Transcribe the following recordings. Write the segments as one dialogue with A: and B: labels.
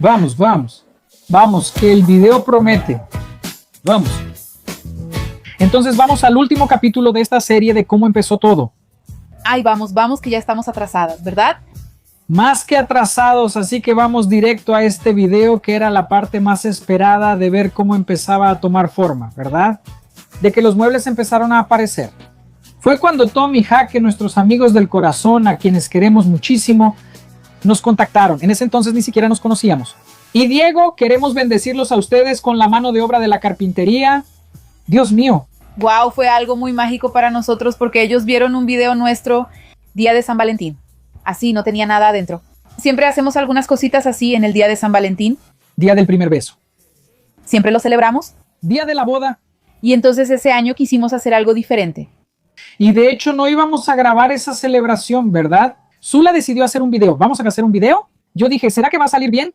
A: Vamos, vamos. Vamos, que el video promete. Vamos. Entonces vamos al último capítulo de esta serie de cómo empezó todo.
B: Ay, vamos, vamos, que ya estamos atrasadas, ¿verdad?
A: Más que atrasados, así que vamos directo a este video que era la parte más esperada de ver cómo empezaba a tomar forma, ¿verdad? De que los muebles empezaron a aparecer. Fue cuando Tom y Jaque, nuestros amigos del corazón, a quienes queremos muchísimo, nos contactaron. En ese entonces ni siquiera nos conocíamos. Y Diego, queremos bendecirlos a ustedes con la mano de obra de la carpintería. Dios mío.
B: Wow, fue algo muy mágico para nosotros porque ellos vieron un video nuestro día de San Valentín. Así, no tenía nada adentro. Siempre hacemos algunas cositas así en el día de San Valentín.
A: Día del primer beso.
B: Siempre lo celebramos.
A: Día de la boda.
B: Y entonces ese año quisimos hacer algo diferente.
A: Y de hecho no íbamos a grabar esa celebración, ¿verdad? Zula decidió hacer un video. ¿Vamos a hacer un video? Yo dije, ¿será que va a salir bien?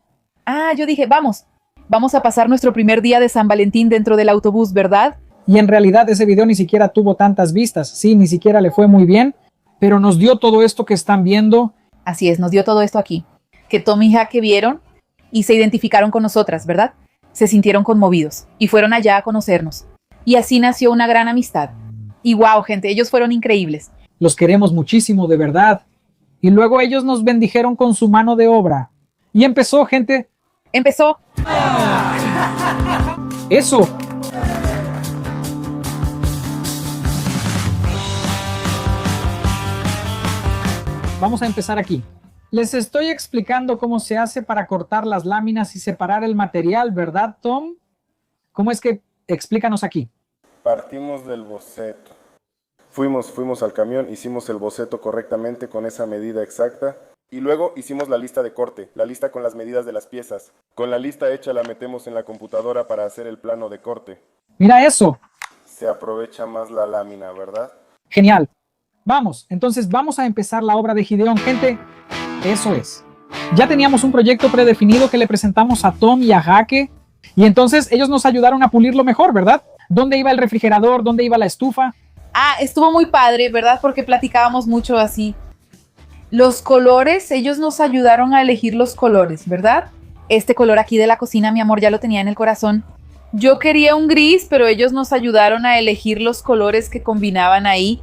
B: Yo dije, vamos a pasar nuestro primer día de San Valentín dentro del autobús, ¿verdad?
A: Y en realidad ese video ni siquiera tuvo tantas vistas. Sí, ni siquiera le fue muy bien, pero nos dio todo esto que están viendo.
B: Así es, nos dio todo esto aquí. Que Tom y Jaque vieron y se identificaron con nosotras, ¿verdad? Se sintieron conmovidos y fueron allá a conocernos. Y así nació una gran amistad. Y wow, gente, ellos fueron increíbles.
A: Los queremos muchísimo, de verdad. Y luego ellos nos bendijeron con su mano de obra. Y empezó, gente.
B: Empezó.
A: Eso. Vamos a empezar aquí. Les estoy explicando cómo se hace para cortar las láminas y separar el material, ¿verdad, Tom? ¿Cómo es que? Explícanos aquí.
C: Partimos del boceto. Fuimos al camión, hicimos el boceto correctamente con esa medida exacta. Y luego hicimos la lista de corte, la lista con las medidas de las piezas. Con la lista hecha la metemos en la computadora para hacer el plano de corte.
A: Mira eso.
C: Se aprovecha más la lámina, ¿verdad?
A: Genial. Vamos, entonces vamos a empezar la obra de Gideón, gente. Eso es. Ya teníamos un proyecto predefinido que le presentamos a Tom y a Jaque. Y entonces ellos nos ayudaron a pulirlo mejor, ¿verdad? ¿Dónde iba el refrigerador? ¿Dónde iba la estufa?
B: Estuvo muy padre, ¿verdad? Porque platicábamos mucho así. Los colores, ellos nos ayudaron a elegir los colores, ¿verdad? Este color aquí de la cocina, mi amor, ya lo tenía en el corazón. Yo quería un gris, pero ellos nos ayudaron a elegir los colores que combinaban ahí.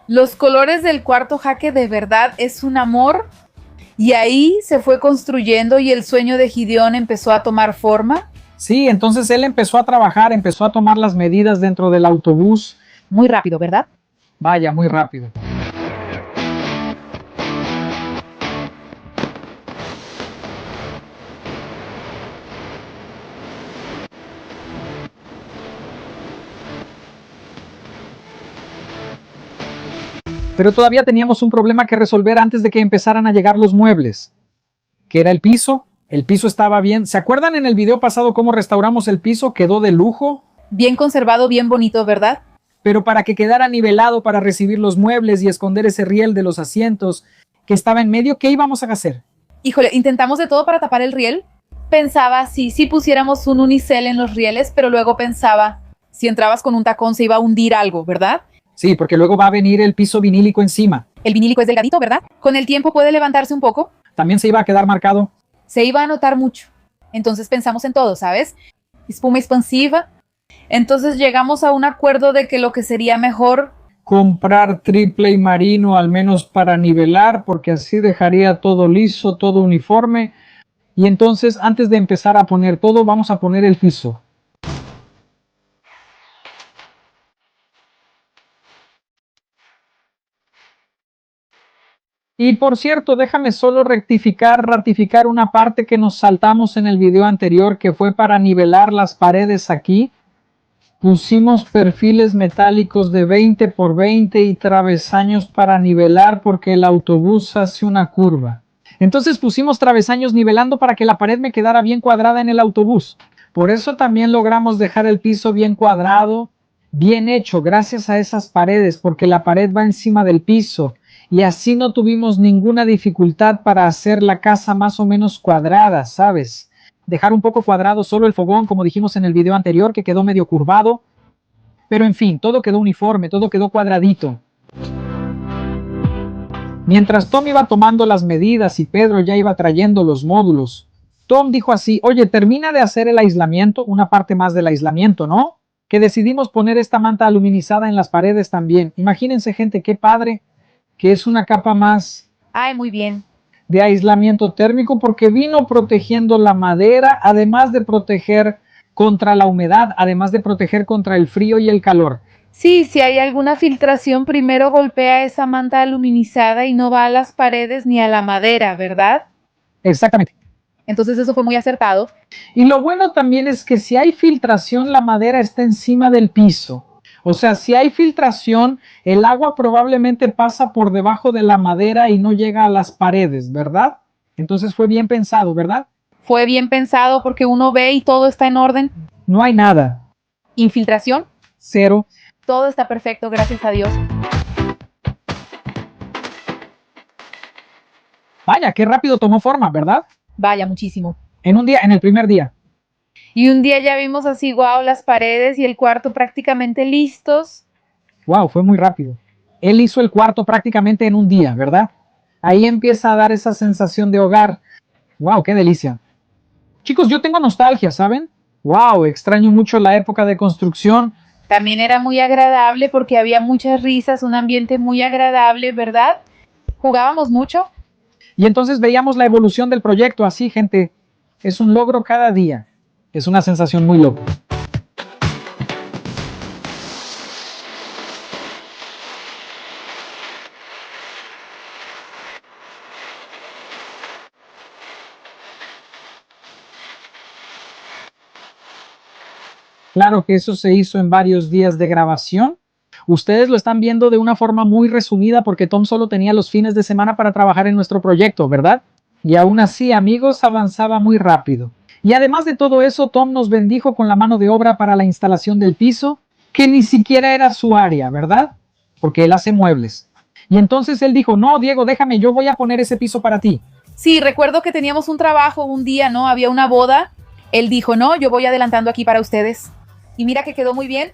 B: Los colores del cuarto, Jaque, de verdad es un amor. Y ahí se fue construyendo y el sueño de Gideón empezó a tomar forma.
A: Sí, entonces él empezó a trabajar, empezó a tomar las medidas dentro del autobús.
B: Muy rápido, ¿verdad?
A: Vaya, muy rápido. Pero todavía teníamos un problema que resolver antes de que empezaran a llegar los muebles, que era el piso. El piso estaba bien. ¿Se acuerdan en el video pasado cómo restauramos el piso? Quedó de lujo.
B: Bien conservado, bien bonito, ¿verdad?
A: Pero para que quedara nivelado para recibir los muebles y esconder ese riel de los asientos que estaba en medio, ¿qué íbamos a hacer?
B: Híjole, intentamos de todo para tapar el riel. Pensaba si pusiéramos un unicel en los rieles, pero luego pensaba, si entrabas con un tacón se iba a hundir algo, ¿verdad?
A: Sí, porque luego va a venir el piso vinílico encima.
B: El vinílico es delgadito, ¿verdad? Con el tiempo puede levantarse un poco.
A: También se iba a quedar marcado.
B: Se iba a notar mucho. Entonces pensamos en todo, ¿sabes? Espuma expansiva. Entonces llegamos a un acuerdo de que lo que sería mejor...
A: comprar triple y marino al menos para nivelar, porque así dejaría todo liso, todo uniforme. Y entonces antes de empezar a poner todo, vamos a poner el piso. Y por cierto, déjame solo ratificar una parte que nos saltamos en el video anterior, que fue para nivelar las paredes aquí. Pusimos perfiles metálicos de 20 por 20 y travesaños para nivelar porque el autobús hace una curva. Entonces pusimos travesaños nivelando para que la pared me quedara bien cuadrada en el autobús. Por eso también logramos dejar el piso bien cuadrado, bien hecho, gracias a esas paredes, porque la pared va encima del piso. Y así no tuvimos ninguna dificultad para hacer la casa más o menos cuadrada, ¿sabes? Dejar un poco cuadrado solo el fogón, como dijimos en el video anterior, que quedó medio curvado. Pero en fin, todo quedó uniforme, todo quedó cuadradito. Mientras Tom iba tomando las medidas y Pedro ya iba trayendo los módulos, Tom dijo así, oye, termina de hacer el aislamiento, una parte más del aislamiento, ¿no? Que decidimos poner esta manta aluminizada en las paredes también. Imagínense, gente, qué padre, que es una capa más
B: Ay, muy bien.
A: de aislamiento térmico porque vino protegiendo la madera, además de proteger contra la humedad, además de proteger contra el frío y el calor.
B: Sí, si hay alguna filtración, primero golpea esa manta aluminizada y no va a las paredes ni a la madera, ¿verdad?
A: Exactamente.
B: Entonces eso fue muy acertado.
A: Y lo bueno también es que si hay filtración, la madera está encima del piso. O sea, si hay filtración, el agua probablemente pasa por debajo de la madera y no llega a las paredes, ¿verdad? Entonces fue bien pensado, ¿verdad?
B: Fue bien pensado porque uno ve y todo está en orden.
A: No hay nada.
B: Infiltración,
A: Cero.
B: todo está perfecto, gracias a Dios.
A: Vaya, qué rápido tomó forma, ¿verdad?
B: Vaya, muchísimo.
A: En un día, en el primer día.
B: Y un día ya vimos así, wow, las paredes y el cuarto prácticamente listos.
A: Wow, fue muy rápido. Él hizo el cuarto prácticamente en un día, ¿verdad? Ahí empieza a dar esa sensación de hogar. Wow, qué delicia. Chicos, yo tengo nostalgia, ¿saben? Wow, extraño mucho la época de construcción.
B: También era muy agradable porque había muchas risas, un ambiente muy agradable, ¿verdad? Jugábamos mucho.
A: Y entonces veíamos la evolución del proyecto así, gente. Es un logro cada día. Es una sensación muy loca. Claro que eso se hizo en varios días de grabación. Ustedes lo están viendo de una forma muy resumida porque Tom solo tenía los fines de semana para trabajar en nuestro proyecto, ¿verdad? Y aún así, amigos, avanzaba muy rápido. Y además de todo eso, Tom nos bendijo con la mano de obra para la instalación del piso, que ni siquiera era su área, ¿verdad? Porque él hace muebles. Y entonces él dijo, no, Diego, déjame, yo voy a poner ese piso para ti.
B: Sí, recuerdo que teníamos un trabajo un día, ¿no? Había una boda. Él dijo, no, yo voy adelantando aquí para ustedes. Y mira que quedó muy bien.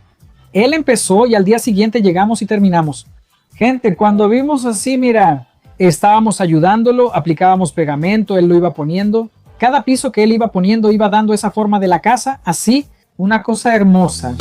A: Él empezó y al día siguiente llegamos y terminamos. Gente, cuando vimos así, mira, estábamos ayudándolo, aplicábamos pegamento, él lo iba poniendo. Cada piso que él iba poniendo iba dando esa forma de la casa, así, una cosa hermosa.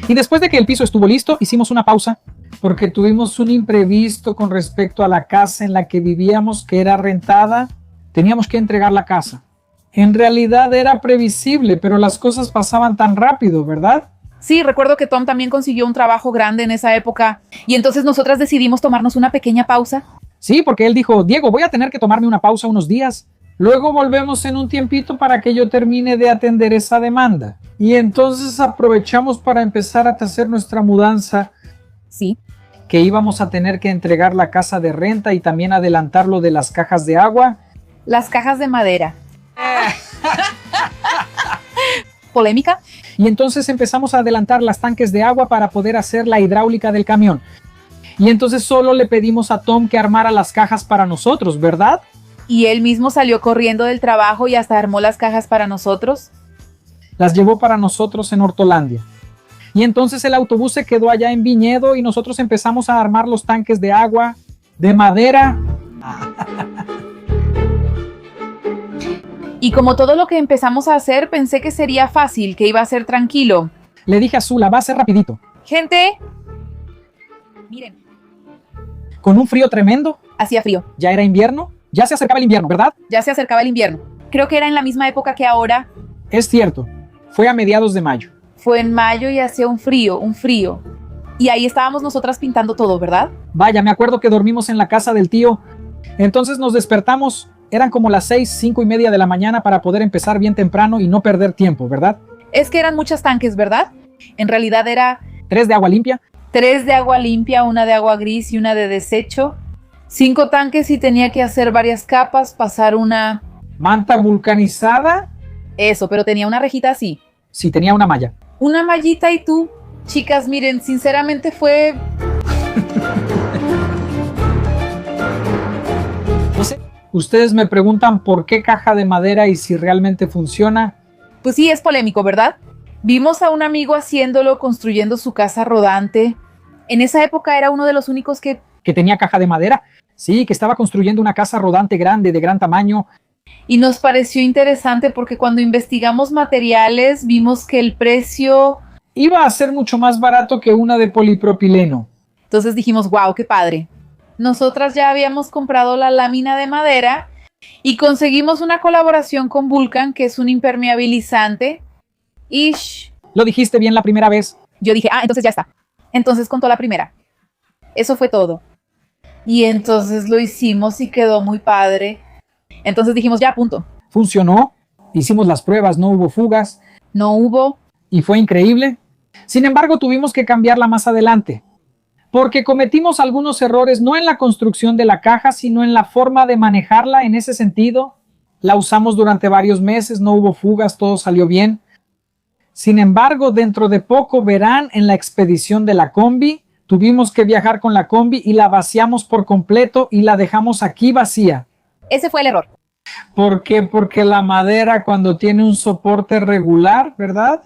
A: Y después de que el piso estuvo listo, hicimos una pausa porque tuvimos un imprevisto con respecto a la casa en la que vivíamos, que era rentada. Teníamos que entregar la casa. En realidad era previsible, pero las cosas pasaban tan rápido, ¿verdad?
B: Sí, recuerdo que Tom también consiguió un trabajo grande en esa época y entonces nosotras decidimos tomarnos una pequeña pausa.
A: Sí, porque él dijo, Diego, voy a tener que tomarme una pausa unos días. Luego volvemos en un tiempito para que yo termine de atender esa demanda. Y entonces aprovechamos para empezar a hacer nuestra mudanza.
B: Sí.
A: Que íbamos a tener que entregar la casa de renta y también adelantar lo de las cajas de agua.
B: Las cajas de madera. Polémica.
A: Y entonces empezamos a adelantar las tanques de agua para poder hacer la hidráulica del camión. Y entonces solo le pedimos a Tom que armara las cajas para nosotros, ¿verdad?
B: Y él mismo salió corriendo del trabajo y hasta armó las cajas para nosotros.
A: Las llevó para nosotros en Hortolandia. Y entonces el autobús se quedó allá en Viñedo y nosotros empezamos a armar los tanques de agua, de madera.
B: Y como todo lo que empezamos a hacer, pensé que sería fácil, que iba a ser tranquilo.
A: Le dije a Zula, va a ser rapidito.
B: Gente, miren,
A: Con un frío tremendo.
B: hacía frío.
A: Ya era invierno. Ya se acercaba el invierno, ¿verdad?
B: Ya se acercaba el invierno. Creo que era en la misma época que ahora.
A: Es cierto. Fue a mediados de mayo.
B: Fue en mayo y hacía un frío. Y ahí estábamos nosotras pintando todo, ¿verdad?
A: Vaya, me acuerdo que dormimos en la casa del tío. Entonces nos despertamos. Eran como las 6:30 de la mañana para poder empezar bien temprano y no perder tiempo, ¿verdad?
B: Es que eran muchos tanques, ¿verdad? En realidad era
A: 3 de agua limpia.
B: 3 de agua limpia, una de agua gris y una de desecho. 5 tanques y tenía que hacer varias capas, pasar una...
A: Manta vulcanizada.
B: Eso, pero tenía una rejita así.
A: Sí, tenía una malla.
B: Una mallita y tú. Chicas, miren, sinceramente fue...
A: No sé. Ustedes me preguntan por qué caja de madera y si realmente funciona.
B: Pues sí, es polémico, ¿verdad? Vimos a un amigo haciéndolo, construyendo su casa rodante. En esa época era uno de los únicos que...
A: Que tenía caja de madera. Sí, que estaba construyendo una casa rodante grande, de gran tamaño.
B: Y nos pareció interesante porque cuando investigamos materiales vimos que el precio...
A: Iba a ser mucho más barato que una de polipropileno.
B: Entonces dijimos, wow, qué padre. Nosotras ya habíamos comprado la lámina de madera y conseguimos una colaboración con Vulcan, que es un impermeabilizante. Ish.
A: Lo dijiste bien la primera vez.
B: Yo dije, entonces ya está. Entonces contó la primera. Eso fue todo. Y entonces lo hicimos y quedó muy padre. Entonces dijimos, ya, punto.
A: Funcionó. Hicimos las pruebas, no hubo fugas.
B: No hubo.
A: Y fue increíble. Sin embargo, tuvimos que cambiarla más adelante. Porque cometimos algunos errores, no en la construcción de la caja, sino en la forma de manejarla. En ese sentido, la usamos durante varios meses, no hubo fugas, todo salió bien. Sin embargo, dentro de poco verán en la expedición de la combi, tuvimos que viajar con la combi y la vaciamos por completo y la dejamos aquí vacía.
B: Ese fue el error.
A: ¿Por qué? Porque la madera, cuando tiene un soporte regular, ¿verdad?,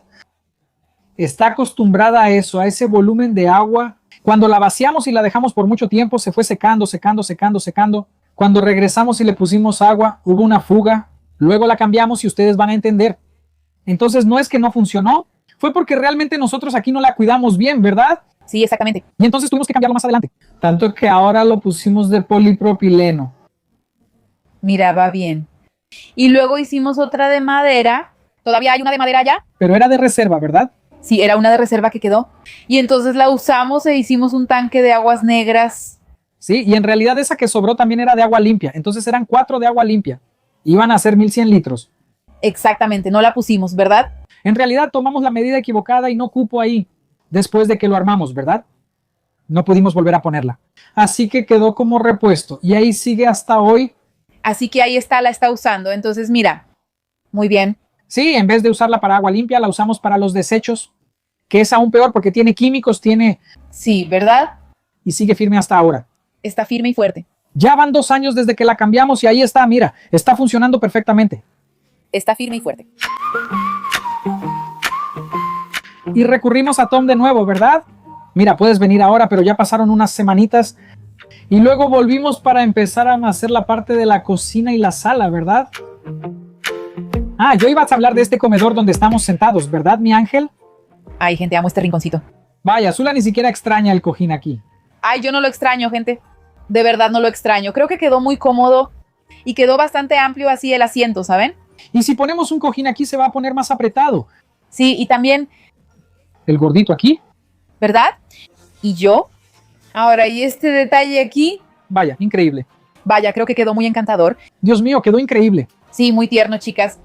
A: está acostumbrada a eso, a ese volumen de agua. Cuando la vaciamos y la dejamos por mucho tiempo, se fue secando, secando, secando, secando. Cuando regresamos y le pusimos agua, hubo una fuga. Luego la cambiamos y ustedes van a entender. Entonces no es que no funcionó, fue porque realmente nosotros aquí no la cuidamos bien, ¿verdad?
B: Sí, exactamente.
A: Y entonces tuvimos que cambiarlo más adelante. Tanto que ahora lo pusimos de polipropileno.
B: Mira, va bien. Y luego hicimos otra de madera. ¿Todavía hay una de madera allá?
A: Pero era de reserva, ¿verdad?
B: Sí, era una de reserva que quedó. Y entonces la usamos e hicimos un tanque de aguas negras.
A: Sí, y en realidad esa que sobró también era de agua limpia. Entonces eran 4 de agua limpia. Iban a ser 1100 litros.
B: Exactamente, no la pusimos, ¿verdad?
A: En realidad tomamos la medida equivocada y no cupo ahí. Después de que lo armamos, ¿verdad? No pudimos volver a ponerla. Así que quedó como repuesto. Y ahí sigue hasta hoy.
B: Así que ahí está, la está usando. Entonces, mira, muy bien.
A: Sí, en vez de usarla para agua limpia, la usamos para los desechos. Que es aún peor porque tiene químicos, tiene...
B: Sí, ¿verdad?
A: Y sigue firme hasta ahora.
B: Está firme y fuerte.
A: Ya van 2 años desde que la cambiamos y ahí está, mira, está funcionando perfectamente.
B: Está firme y fuerte.
A: Y recurrimos a Tom de nuevo, ¿verdad? Mira, puedes venir ahora, pero ya pasaron unas semanitas. Y luego volvimos para empezar a hacer la parte de la cocina y la sala, ¿verdad? Yo iba a hablar de este comedor donde estamos sentados, ¿verdad, mi ángel?
B: Ay, gente, amo este rinconcito.
A: Vaya, Zula ni siquiera extraña el cojín aquí.
B: Ay, yo no lo extraño, gente. De verdad no lo extraño. Creo que quedó muy cómodo y quedó bastante amplio así el asiento, ¿saben?
A: Y si ponemos un cojín aquí se va a poner más apretado.
B: Sí, y también...
A: El gordito aquí.
B: ¿Verdad? Y yo. Ahora, ¿y este detalle aquí?
A: Vaya, increíble.
B: Vaya, creo que quedó muy encantador.
A: Dios mío, quedó increíble.
B: Sí, muy tierno, chicas.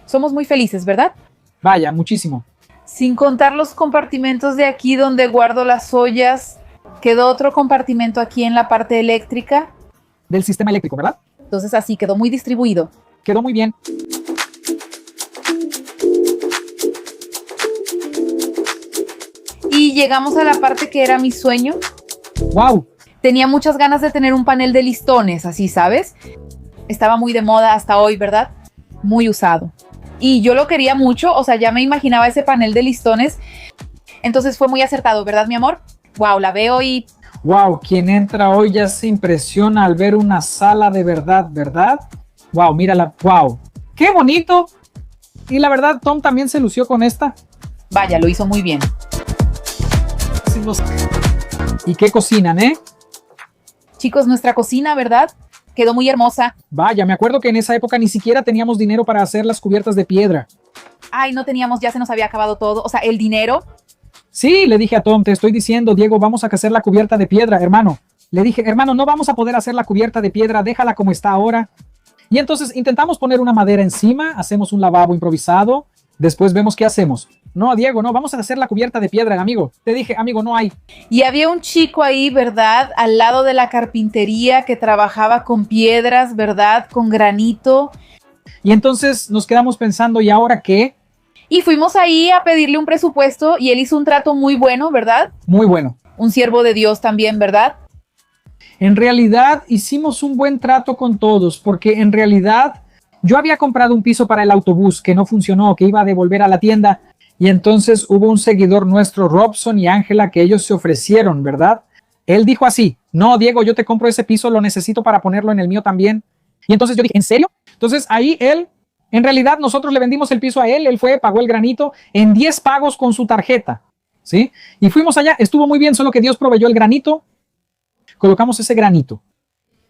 B: Somos muy felices, ¿verdad?
A: Vaya, muchísimo.
B: Sin contar los compartimentos de aquí donde guardo las ollas. Quedó otro compartimento aquí en la parte eléctrica.
A: Del sistema eléctrico, ¿verdad?
B: Entonces así quedó muy distribuido.
A: Quedó muy bien.
B: Y llegamos a la parte que era mi sueño.
A: ¡Wow!
B: Tenía muchas ganas de tener un panel de listones, así, ¿sabes? Estaba muy de moda hasta hoy, ¿verdad? Muy usado. Y yo lo quería mucho, o sea, ya me imaginaba ese panel de listones. Entonces fue muy acertado, ¿verdad, mi amor? Wow, la veo y...
A: Wow, quien entra hoy ya se impresiona al ver una sala de verdad, ¿verdad? Wow, mírala, wow. ¡Qué bonito! Y la verdad, Tom también se lució con esta.
B: Vaya, lo hizo muy bien.
A: ¿Y qué cocinan, eh?
B: Chicos, nuestra cocina, ¿verdad? Quedó muy hermosa.
A: Vaya, me acuerdo que en esa época ni siquiera teníamos dinero para hacer las cubiertas de piedra.
B: Ay, no teníamos, ya se nos había acabado todo. O sea, el dinero.
A: Sí, le dije a Tom, te estoy diciendo, Diego, vamos a hacer la cubierta de piedra, hermano. Le dije, hermano, no vamos a poder hacer la cubierta de piedra, déjala como está ahora. Y entonces intentamos poner una madera encima, hacemos un lavabo improvisado, después vemos qué hacemos. No, Diego, no, vamos a hacer la cubierta de piedra, amigo. Te dije, amigo, no hay.
B: Y había un chico ahí, ¿verdad? Al lado de la carpintería que trabajaba con piedras, ¿verdad? Con granito.
A: Y entonces nos quedamos pensando, ¿y ahora qué?
B: Y fuimos ahí a pedirle un presupuesto y él hizo un trato muy bueno, ¿verdad?
A: Muy bueno.
B: Un siervo de Dios también, ¿verdad?
A: En realidad hicimos un buen trato con todos, porque en realidad yo había comprado un piso para el autobús que no funcionó, que iba a devolver a la tienda. Y entonces hubo un seguidor nuestro, Robson y Ángela, que ellos se ofrecieron, ¿verdad? Él dijo así, no, Diego, yo te compro ese piso, lo necesito para ponerlo en el mío también. Y entonces yo dije, ¿en serio? Entonces ahí él, en realidad nosotros le vendimos el piso a él, él fue, pagó el granito en 10 pagos con su tarjeta, ¿sí? Y fuimos allá, estuvo muy bien, solo que Dios proveyó el granito, colocamos ese granito.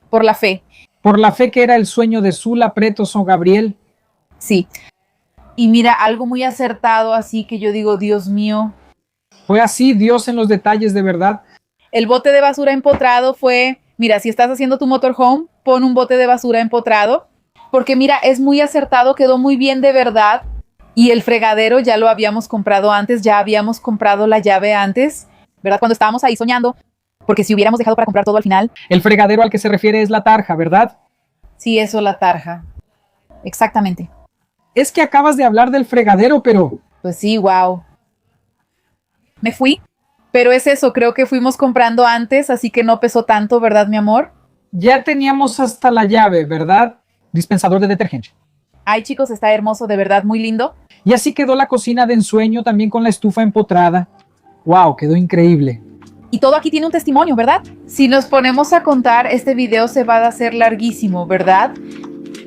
B: Por la fe.
A: Por la fe que era el sueño de Zula, Pretos o Gabriel.
B: Sí. Y mira, algo muy acertado así que yo digo, Dios mío.
A: Fue así, Dios en los detalles de verdad.
B: El bote de basura empotrado fue, mira, si estás haciendo tu motorhome, pon un bote de basura empotrado, porque mira, es muy acertado, quedó muy bien de verdad. Y el fregadero ya lo habíamos comprado antes, ya habíamos comprado la llave antes, ¿verdad? Cuando estábamos ahí soñando, porque si hubiéramos dejado para comprar todo al final.
A: El fregadero al que se refiere es la tarja, ¿verdad?
B: Sí, eso, la tarja. Exactamente.
A: Es que acabas de hablar del fregadero, pero...
B: Pues sí, wow. Me fui, pero es eso, creo que fuimos comprando antes, así que no pesó tanto, ¿verdad, mi amor?
A: Ya teníamos hasta la llave, ¿verdad? Dispensador de detergente.
B: Ay, chicos, está hermoso, de verdad, muy lindo.
A: Y así quedó la cocina de ensueño, también con la estufa empotrada. ¡Wow! Quedó increíble.
B: Y todo aquí tiene un testimonio, ¿verdad? Si nos ponemos a contar, este video se va a hacer larguísimo, ¿verdad?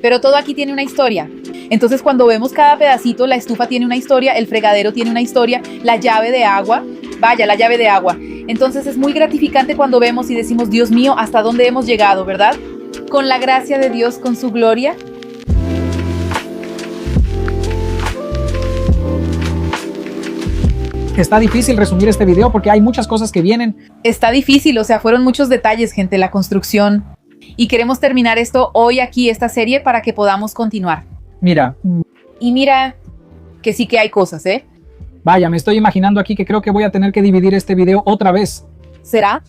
B: Pero todo aquí tiene una historia. Entonces, cuando vemos cada pedacito, la estufa tiene una historia, el fregadero tiene una historia, la llave de agua, vaya, la llave de agua. Entonces, es muy gratificante cuando vemos y decimos, Dios mío, ¿hasta dónde hemos llegado, verdad? Con la gracia de Dios, con su gloria.
A: Está difícil resumir este video porque hay muchas cosas que vienen.
B: Está difícil, o sea, fueron muchos detalles, gente, la construcción. Y queremos terminar esto hoy aquí, esta serie, para que podamos continuar.
A: Mira.
B: Y mira que sí que hay cosas, ¿eh?
A: Vaya, me estoy imaginando aquí que creo que voy a tener que dividir este video otra vez.
B: ¿Será?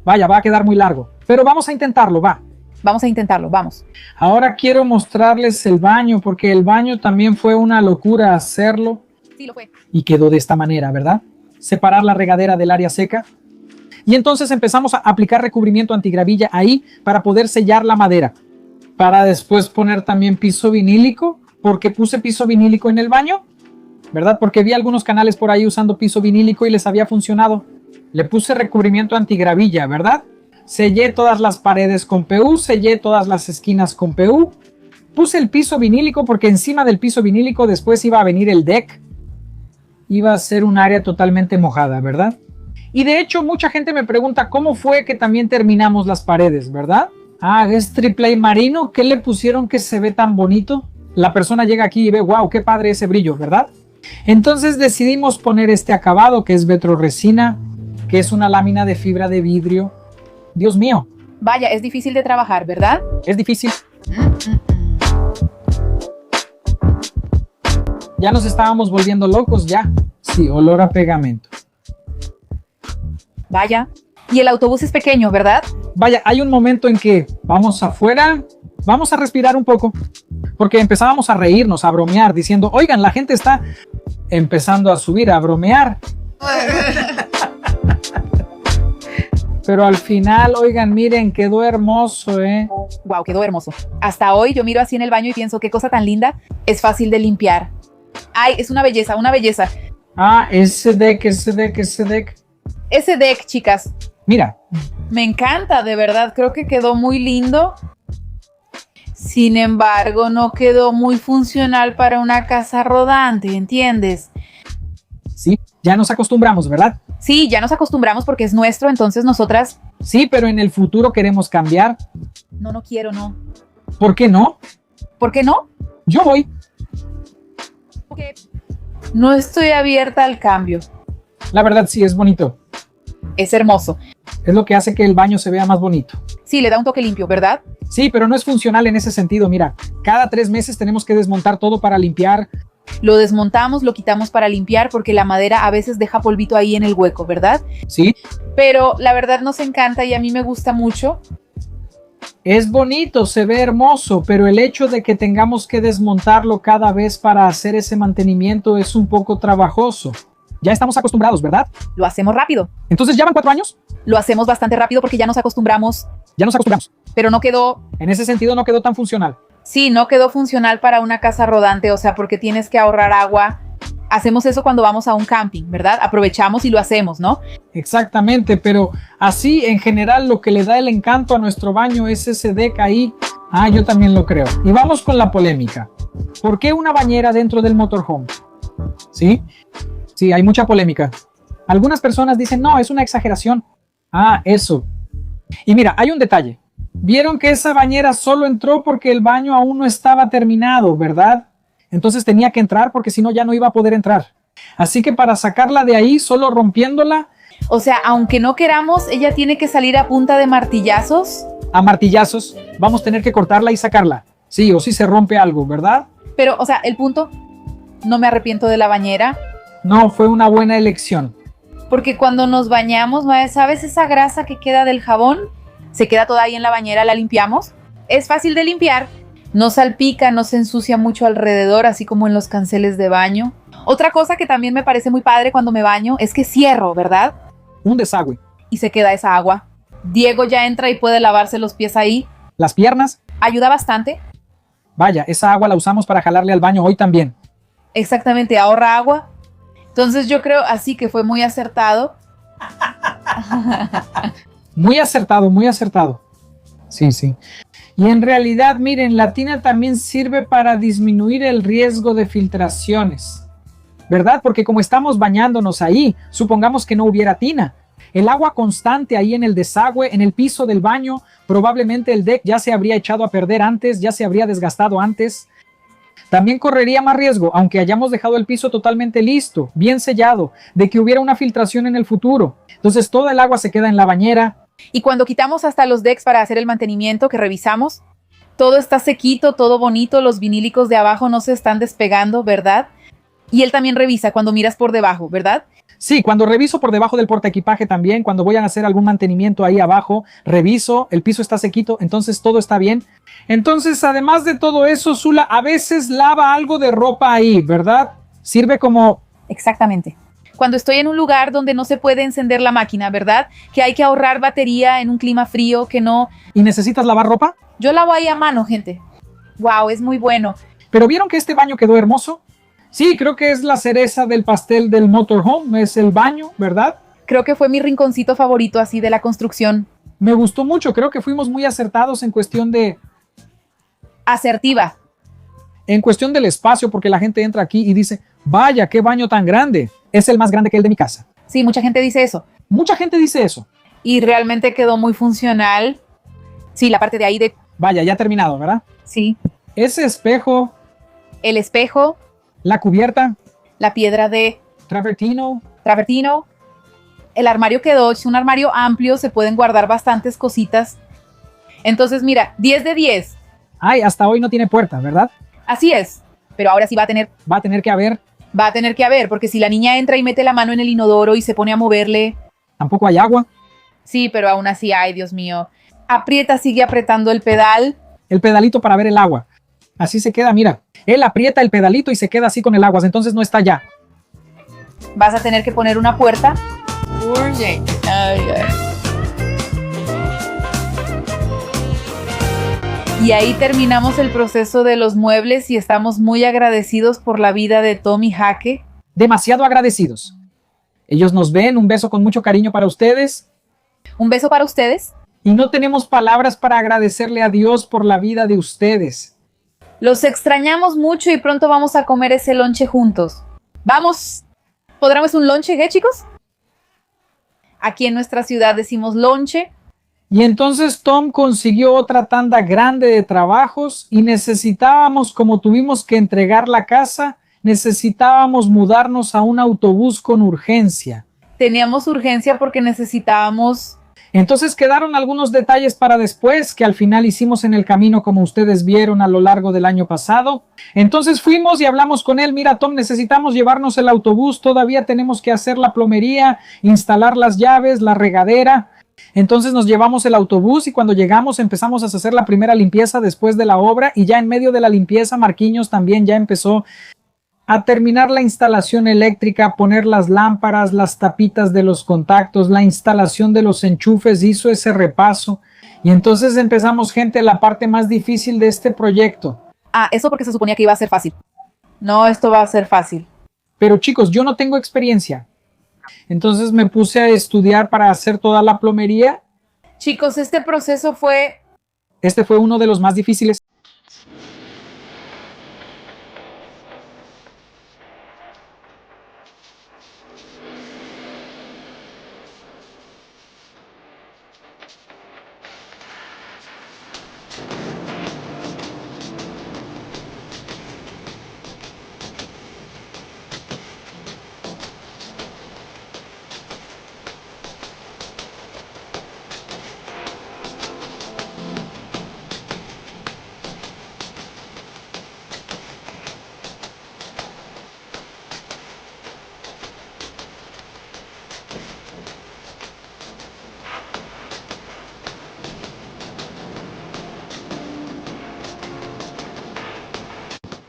A: Vaya, va a quedar muy largo. Pero vamos a intentarlo, va.
B: Vamos a intentarlo, vamos.
A: Ahora quiero mostrarles el baño, porque el baño también fue una locura hacerlo.
B: Sí, lo fue.
A: Y quedó de esta manera, ¿verdad? Separar la regadera del área seca. Y entonces empezamos a aplicar recubrimiento antigravilla ahí para poder sellar la madera. Para después poner también piso vinílico. ¿Por qué puse piso vinílico en el baño? ¿Verdad? Porque vi algunos canales por ahí usando piso vinílico y les había funcionado. Le puse recubrimiento antigravilla, ¿verdad? Sellé todas las paredes con PU, sellé todas las esquinas con PU. Puse el piso vinílico porque encima del piso vinílico después iba a venir el deck. Iba a ser un área totalmente mojada, ¿verdad? Y de hecho mucha gente me pregunta cómo fue que también terminamos las paredes, ¿verdad? Ah, es triple marino, ¿qué le pusieron que se ve tan bonito? La persona llega aquí y ve, wow, qué padre ese brillo, ¿verdad? Entonces decidimos poner este acabado que es vetroresina, que es una lámina de fibra de vidrio. Dios mío.
B: Vaya, es difícil de trabajar, ¿verdad?
A: Es difícil. Ya nos estábamos volviendo locos, ya. Sí, olor a pegamento.
B: Vaya. Y el autobús es pequeño, ¿verdad?
A: Vaya, hay un momento en que vamos afuera, vamos a respirar un poco, porque empezábamos a reírnos, a bromear, diciendo, oigan, la gente está empezando a subir, a bromear. Pero al final, oigan, miren, quedó hermoso, ¿eh?
B: Wow, quedó hermoso. Hasta hoy yo miro así en el baño y pienso, qué cosa tan linda. Es fácil de limpiar. Ay, es una belleza, una belleza.
A: Ah, ese deck, ese deck, ese deck.
B: Ese deck, chicas.
A: Mira.
B: Me encanta, de verdad. Creo que quedó muy lindo. Sin embargo, no quedó muy funcional para una casa rodante, ¿entiendes?
A: Sí, ya nos acostumbramos, ¿verdad?
B: Sí, ya nos acostumbramos porque es nuestro, entonces nosotras...
A: Sí, pero en el futuro queremos cambiar.
B: No, no quiero, no.
A: ¿Por qué no?
B: ¿Por qué no?
A: Yo voy.
B: Porque no estoy abierta al cambio.
A: La verdad sí, es bonito.
B: Es hermoso.
A: Es lo que hace que el baño se vea más bonito.
B: Sí, le da un toque limpio, ¿verdad?
A: Sí, pero no es funcional en ese sentido. Mira, cada 3 meses tenemos que desmontar todo para limpiar.
B: Lo desmontamos, lo quitamos para limpiar porque la madera a veces deja polvito ahí en el hueco, ¿verdad?
A: Sí.
B: Pero la verdad nos encanta y a mí me gusta mucho.
A: Es bonito, se ve hermoso, pero el hecho de que tengamos que desmontarlo cada vez para hacer ese mantenimiento es un poco trabajoso. Ya estamos acostumbrados, ¿verdad?
B: Lo hacemos rápido.
A: Entonces, ¿ya van 4 años?
B: Lo hacemos bastante rápido porque ya nos acostumbramos.
A: Ya nos acostumbramos.
B: Pero no quedó...
A: En ese sentido no quedó tan funcional.
B: Sí, no quedó funcional para una casa rodante, o sea, porque tienes que ahorrar agua. hacemos eso cuando vamos a un camping, ¿verdad? Aprovechamos y lo hacemos, ¿no?
A: Exactamente, pero así en general lo que le da el encanto a nuestro baño es ese deck ahí. Ah, yo también lo creo. Y vamos con la polémica. ¿Por qué una bañera dentro del motorhome? ¿Sí? Sí, hay mucha polémica. Algunas personas dicen, no, es una exageración. Ah, eso. Y mira, hay un detalle. Vieron que esa bañera solo entró porque el baño aún no estaba terminado, ¿verdad? Entonces tenía que entrar porque si no ya no iba a poder entrar. Así que para sacarla de ahí, solo rompiéndola.
B: O sea, aunque no queramos, ella tiene que salir a punta de martillazos.
A: A martillazos, vamos a tener que cortarla y sacarla. Sí, o si se rompe algo, ¿verdad?
B: Pero, o sea, el punto, no me arrepiento de la bañera.
A: No, fue una buena elección.
B: Porque cuando nos bañamos, ¿sabes esa grasa que queda del jabón? Se queda toda ahí en la bañera, la limpiamos. Es fácil de limpiar. No salpica, no se ensucia mucho alrededor, así como en los canceles de baño. Otra cosa que también me parece muy padre cuando me baño es que cierro, ¿verdad?
A: Un desagüe.
B: Y se queda esa agua. Diego ya entra y puede lavarse los pies ahí.
A: Las piernas.
B: Ayuda bastante.
A: Vaya, esa agua la usamos para jalarle al baño hoy también.
B: Exactamente, ahorra agua. Entonces yo creo así que fue muy acertado.
A: Muy acertado, muy acertado. Sí, sí. Y en realidad, miren, la tina también sirve para disminuir el riesgo de filtraciones, ¿verdad? Porque como estamos bañándonos ahí, supongamos que no hubiera tina. El agua constante ahí en el desagüe, en el piso del baño, probablemente el deck ya se habría echado a perder antes, ya se habría desgastado antes. También correría más riesgo, aunque hayamos dejado el piso totalmente listo, bien sellado, de que hubiera una filtración en el futuro. Entonces toda el agua se queda en la bañera.
B: Y cuando quitamos hasta los decks para hacer el mantenimiento que revisamos, todo está sequito, todo bonito, los vinílicos de abajo no se están despegando, ¿verdad? Y él también revisa cuando miras por debajo, ¿verdad?
A: Sí, cuando reviso por debajo del portaequipaje también, cuando voy a hacer algún mantenimiento ahí abajo, reviso, el piso está sequito, entonces todo está bien. Entonces, además de todo eso, Zula a veces lava algo de ropa ahí, ¿verdad? Sirve como...
B: Exactamente. Cuando estoy en un lugar donde no se puede encender la máquina, ¿verdad? Que hay que ahorrar batería en un clima frío, que no...
A: ¿Y necesitas lavar ropa?
B: Yo lavo ahí a mano, gente. Wow, es muy bueno.
A: ¿Pero vieron que este baño quedó hermoso? Sí, creo que es la cereza del pastel del motorhome, es el baño, ¿verdad?
B: Creo que fue mi rinconcito favorito así de la construcción.
A: Me gustó mucho, creo que fuimos muy acertados en cuestión de...
B: Asertiva.
A: En cuestión del espacio, porque la gente entra aquí y dice, vaya, qué baño tan grande. Es el más grande que el de mi casa.
B: Sí, mucha gente dice eso.
A: Mucha gente dice eso.
B: Y realmente quedó muy funcional. Sí, la parte de ahí de...
A: Vaya, ya terminado, ¿verdad?
B: Sí.
A: Ese espejo.
B: El espejo.
A: La cubierta.
B: La piedra de...
A: Travertino.
B: El armario quedó, es un armario amplio, se pueden guardar bastantes cositas. Entonces, mira, 10 de 10.
A: Ay, hasta hoy no tiene puerta, ¿verdad?
B: Así es, pero ahora sí va a tener.
A: Va a tener que haber.
B: Va a tener que haber, porque si la niña entra y mete la mano en el inodoro y se pone a moverle.
A: Tampoco hay agua.
B: Sí, pero aún así, ay, Dios mío. Aprieta, sigue apretando el pedal.
A: El pedalito para ver el agua. Así se queda, mira. Él aprieta el pedalito y se queda así con el agua, entonces no está ya.
B: Vas a tener que poner una puerta. Ay, ay. Y ahí terminamos el proceso de los muebles y estamos muy agradecidos por la vida de Tom y Jaque.
A: Demasiado agradecidos. Ellos nos ven, un beso con mucho cariño para ustedes.
B: Un beso para ustedes.
A: Y no tenemos palabras para agradecerle a Dios por la vida de ustedes.
B: Los extrañamos mucho y pronto vamos a comer ese lonche juntos. ¡Vamos! ¿Podremos un lonche, chicos? Aquí en nuestra ciudad decimos lonche.
A: Y entonces Tom consiguió otra tanda grande de trabajos y necesitábamos, como tuvimos que entregar la casa, necesitábamos mudarnos a un autobús con urgencia.
B: Teníamos urgencia porque necesitábamos...
A: Entonces quedaron algunos detalles para después que al final hicimos en el camino, como ustedes vieron a lo largo del año pasado. Entonces fuimos y hablamos con él. Mira, Tom, necesitamos llevarnos el autobús. Todavía tenemos que hacer la plomería, instalar las llaves, la regadera. Entonces nos llevamos el autobús y cuando llegamos empezamos a hacer la primera limpieza después de la obra y ya en medio de la limpieza Marquinhos también ya empezó a terminar la instalación eléctrica, poner las lámparas, las tapitas de los contactos, la instalación de los enchufes, hizo ese repaso. Y entonces empezamos, gente, la parte más difícil de este proyecto.
B: Ah, eso porque se suponía que iba a ser fácil. No, esto va a ser fácil.
A: Pero chicos, yo no tengo experiencia. Entonces me puse a estudiar para hacer toda la plomería.
B: Chicos, este proceso fue...
A: Este fue uno de los más difíciles.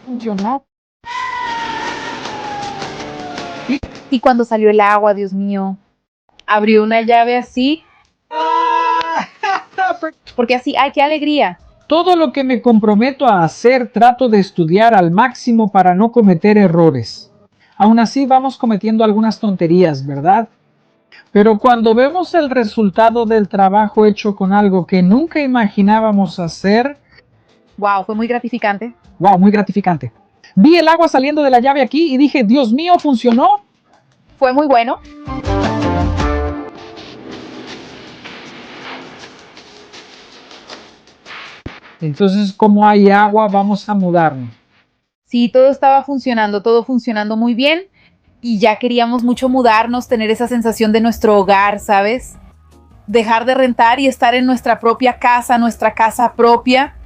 B: Funcionó. Y cuando salió el agua, Dios mío, abrió una llave así. Porque así, ¡ay, qué alegría!
A: Todo lo que me comprometo a hacer, trato de estudiar al máximo para no cometer errores. Aún así vamos cometiendo algunas tonterías, ¿verdad? Pero cuando vemos el resultado del trabajo hecho con algo que nunca imaginábamos hacer...
B: Wow, fue muy gratificante.
A: Wow, muy gratificante. Vi el agua saliendo de la llave aquí y dije, Dios mío, ¿funcionó?
B: Fue muy bueno.
A: Entonces, como hay agua, vamos a mudarnos.
B: Sí, todo funcionando muy bien. Y ya queríamos mucho mudarnos, tener esa sensación de nuestro hogar, ¿sabes? Dejar de rentar y estar en nuestra propia casa, nuestra casa propia.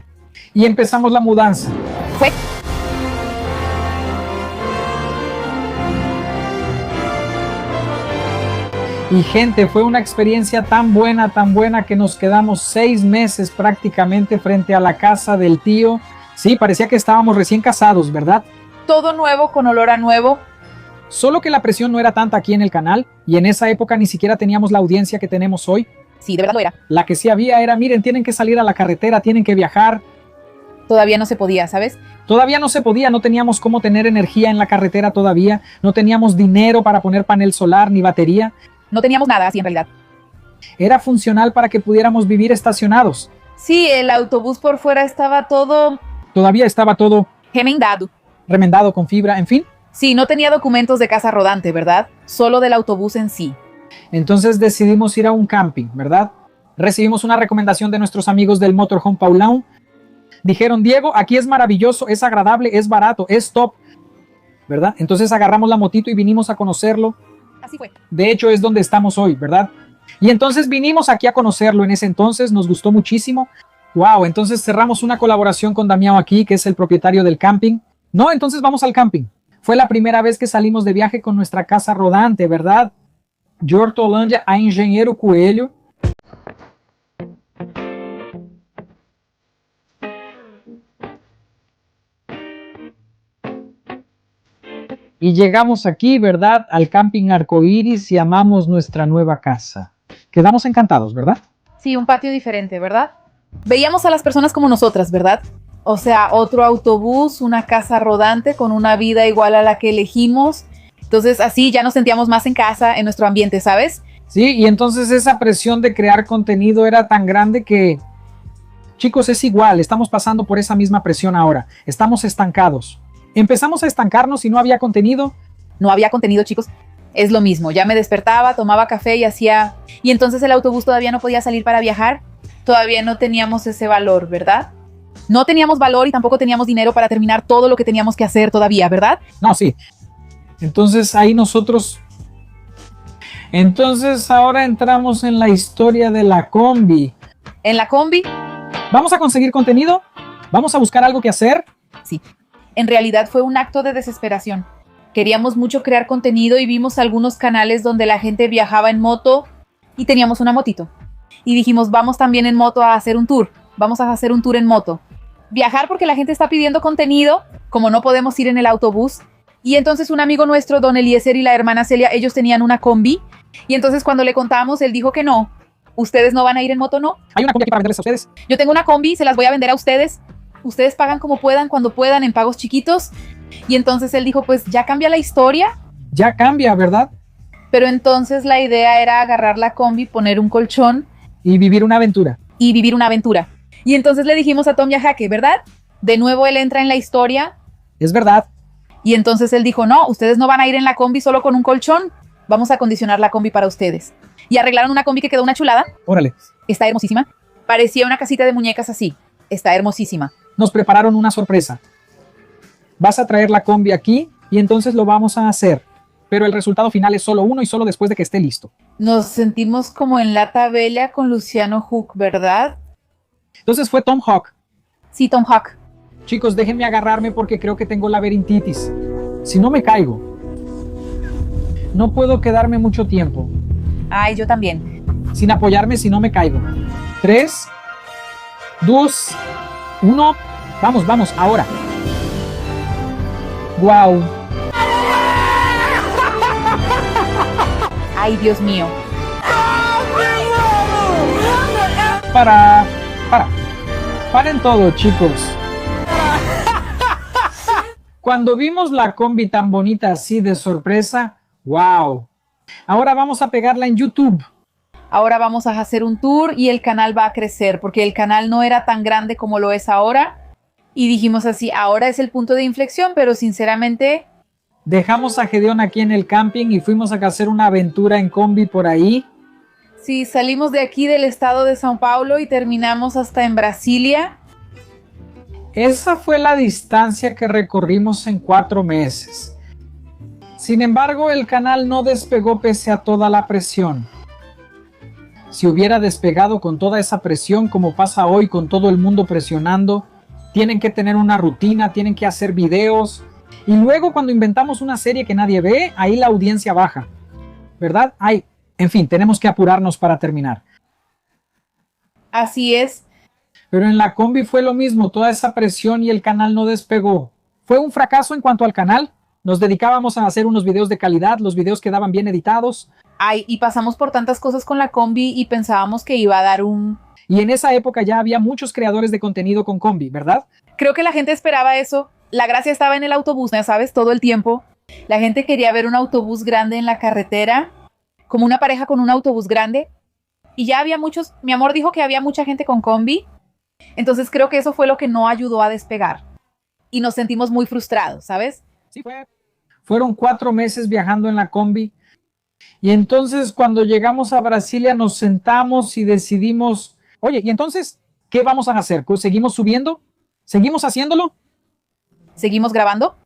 A: Y empezamos la mudanza.
B: Fue...
A: Y gente, fue una experiencia tan buena que nos quedamos 6 meses prácticamente frente a la casa del tío. Sí, parecía que estábamos recién casados, ¿verdad?
B: Todo nuevo, con olor a nuevo.
A: Solo que la presión no era tanta aquí en el canal, y en esa época ni siquiera teníamos la audiencia que tenemos hoy.
B: Sí, de verdad lo era.
A: La que sí había era, miren, tienen que salir a la carretera, tienen que viajar.
B: Todavía no se podía, ¿sabes?
A: Todavía no se podía, no teníamos cómo tener energía en la carretera todavía, no teníamos dinero para poner panel solar ni batería.
B: No teníamos nada así en realidad.
A: Era funcional para que pudiéramos vivir estacionados.
B: Sí, el autobús por fuera estaba todo
A: Todavía estaba todo
B: remendado.
A: remendado con fibra, en fin.
B: Sí, no tenía documentos de casa rodante, ¿verdad? Solo del autobús en sí.
A: Entonces decidimos ir a un camping, ¿verdad? Recibimos una recomendación de nuestros amigos del Motorhome Paulão. Dijeron, Diego, aquí es maravilloso, es agradable, es barato, es top, ¿verdad? Entonces agarramos la motito y vinimos a conocerlo.
B: Así fue.
A: De hecho, es donde estamos hoy, ¿verdad? Y entonces vinimos aquí a conocerlo. En ese entonces nos gustó muchísimo. Wow, entonces cerramos una colaboración con Damião aquí, que es el propietario del camping. No, entonces vamos al camping. Fue la primera vez que salimos de viaje con nuestra casa rodante, ¿verdad? De Hortolândia a Engenheiro Coelho. Y llegamos aquí, ¿verdad? Al camping Arcoíris y amamos nuestra nueva casa. Quedamos encantados, ¿verdad?
B: Sí, un patio diferente, ¿verdad? Veíamos a las personas como nosotras, ¿verdad? O sea, otro autobús, una casa rodante con una vida igual a la que elegimos. Entonces, así ya nos sentíamos más en casa, en nuestro ambiente, ¿sabes?
A: Sí, y entonces esa presión de crear contenido era tan grande que... Chicos, es igual, estamos pasando por esa misma presión ahora. Estamos estancados. Empezamos a estancarnos y no había contenido.
B: No había contenido, chicos. Es lo mismo. Ya me despertaba, tomaba café y hacía... Y entonces el autobús todavía no podía salir para viajar. Todavía no teníamos ese valor, ¿verdad? No teníamos valor y tampoco teníamos dinero para terminar todo lo que teníamos que hacer todavía, ¿verdad?
A: No, sí. Entonces ahí nosotros... Entonces ahora entramos en la historia de la combi.
B: En la combi,
A: ¿Vamos a conseguir contenido? ¿Vamos a buscar algo que hacer?
B: sí. En realidad fue un acto de desesperación. Queríamos mucho crear contenido y vimos algunos canales donde la gente viajaba en moto y teníamos una motito. Y dijimos, vamos también en moto a hacer un tour. Vamos a hacer un tour en moto. Viajar porque la gente está pidiendo contenido, como no podemos ir en el autobús. Y entonces un amigo nuestro, Don Eliezer y la hermana Celia, ellos tenían una combi. Y entonces cuando le contamos, él dijo que no. ¿Ustedes no van a ir en moto, no?
A: Hay una combi aquí para venderles a ustedes.
B: Yo tengo una combi, se las voy a vender a ustedes. ustedes pagan como puedan, cuando puedan, en pagos chiquitos. Y entonces él dijo, pues ya cambia la historia.
A: Ya cambia, ¿verdad?
B: Pero entonces la idea era agarrar la combi, poner un colchón
A: Y vivir una aventura.
B: y vivir una aventura. Y entonces le dijimos a Tom y a Jaque, ¿verdad? De nuevo él entra en la historia.
A: Es verdad.
B: Y entonces él dijo, no, ustedes no van a ir en la combi solo con un colchón. Vamos a acondicionar la combi para ustedes. Y arreglaron una combi que quedó una chulada.
A: Órale.
B: Está hermosísima. Parecía una casita de muñecas así. Está hermosísima.
A: Nos prepararon una sorpresa. Vas a traer la combi aquí y entonces lo vamos a hacer. Pero el resultado final es solo uno y solo después de que esté listo.
B: Nos sentimos como en Lata Bella con Luciano Huck, ¿verdad?
A: Entonces fue Tom Hawk.
B: Sí, Tom Huck.
A: Chicos, déjenme agarrarme porque creo que tengo laberintitis. Si no me caigo. No puedo quedarme mucho tiempo.
B: Ay, yo también.
A: Sin apoyarme si no me caigo. 3, 2, 1. Vamos, vamos, ahora. Wow.
B: Ay, Dios mío.
A: Paren todo, chicos. Cuando vimos la combi tan bonita así de sorpresa, wow. Ahora vamos a pegarla en YouTube.
B: Ahora vamos a hacer un tour y el canal va a crecer porque el canal no era tan grande como lo es ahora. Y dijimos así, ahora es el punto de inflexión, pero sinceramente...
A: Dejamos a Gedeón aquí en el camping y fuimos a hacer una aventura en combi por ahí.
B: Sí, salimos de aquí del estado de São Paulo y terminamos hasta en Brasilia.
A: Esa fue la distancia que recorrimos en 4 meses. Sin embargo, el canal no despegó pese a toda la presión. Si hubiera despegado con toda esa presión, como pasa hoy con todo el mundo presionando, tienen que tener una rutina, tienen que hacer videos. Y luego cuando inventamos una serie que nadie ve, ahí la audiencia baja. ¿Verdad? En fin, tenemos que apurarnos para terminar.
B: Así es.
A: Pero en la combi fue lo mismo, toda esa presión y el canal no despegó. Fue un fracaso en cuanto al canal. Nos dedicábamos a hacer unos videos de calidad, los videos quedaban bien editados.
B: Ay, y pasamos por tantas cosas con la combi y pensábamos que iba a dar un...
A: Y en esa época ya había muchos creadores de contenido con combi, ¿verdad?
B: Creo que la gente esperaba eso. La gracia estaba en el autobús, ¿ya sabes? Todo el tiempo. La gente quería ver un autobús grande en la carretera, como una pareja con un autobús grande. Y ya había muchos... Mi amor dijo que había mucha gente con combi. Entonces creo que eso fue lo que no ayudó a despegar. Y nos sentimos muy frustrados, ¿sabes?
A: Sí, fueron 4 meses viajando en la combi. Y entonces cuando llegamos a Brasilia nos sentamos y decidimos, oye, ¿y entonces qué vamos a hacer? ¿Seguimos subiendo? ¿Seguimos haciéndolo?
B: ¿Seguimos grabando?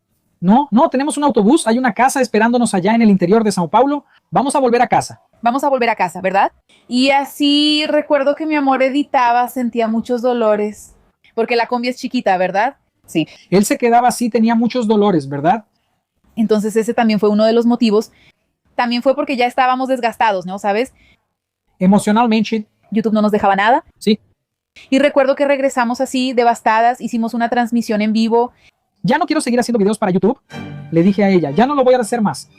A: No, tenemos un autobús, hay una casa esperándonos allá en el interior de São Paulo. Vamos a volver a casa.
B: Vamos a volver a casa, ¿verdad? Y así recuerdo que mi amor editaba, sentía muchos dolores. Porque la combi es chiquita, ¿verdad? Sí.
A: Él se quedaba así, tenía muchos dolores, ¿verdad?
B: Entonces ese también fue uno de los motivos. También fue porque ya estábamos desgastados, ¿no? ¿Sabes?
A: Emocionalmente.
B: YouTube no nos dejaba nada.
A: Sí.
B: Y recuerdo que regresamos así, devastadas, hicimos una transmisión en vivo.
A: Ya no quiero seguir haciendo videos para YouTube. Le dije a ella, ya no lo voy a hacer más.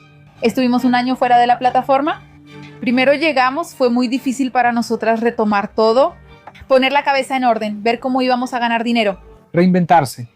B: Estuvimos un año fuera de la plataforma. Primero llegamos, fue muy difícil para nosotras retomar todo, poner la cabeza en orden, ver cómo íbamos a ganar dinero.
A: Reinventarse.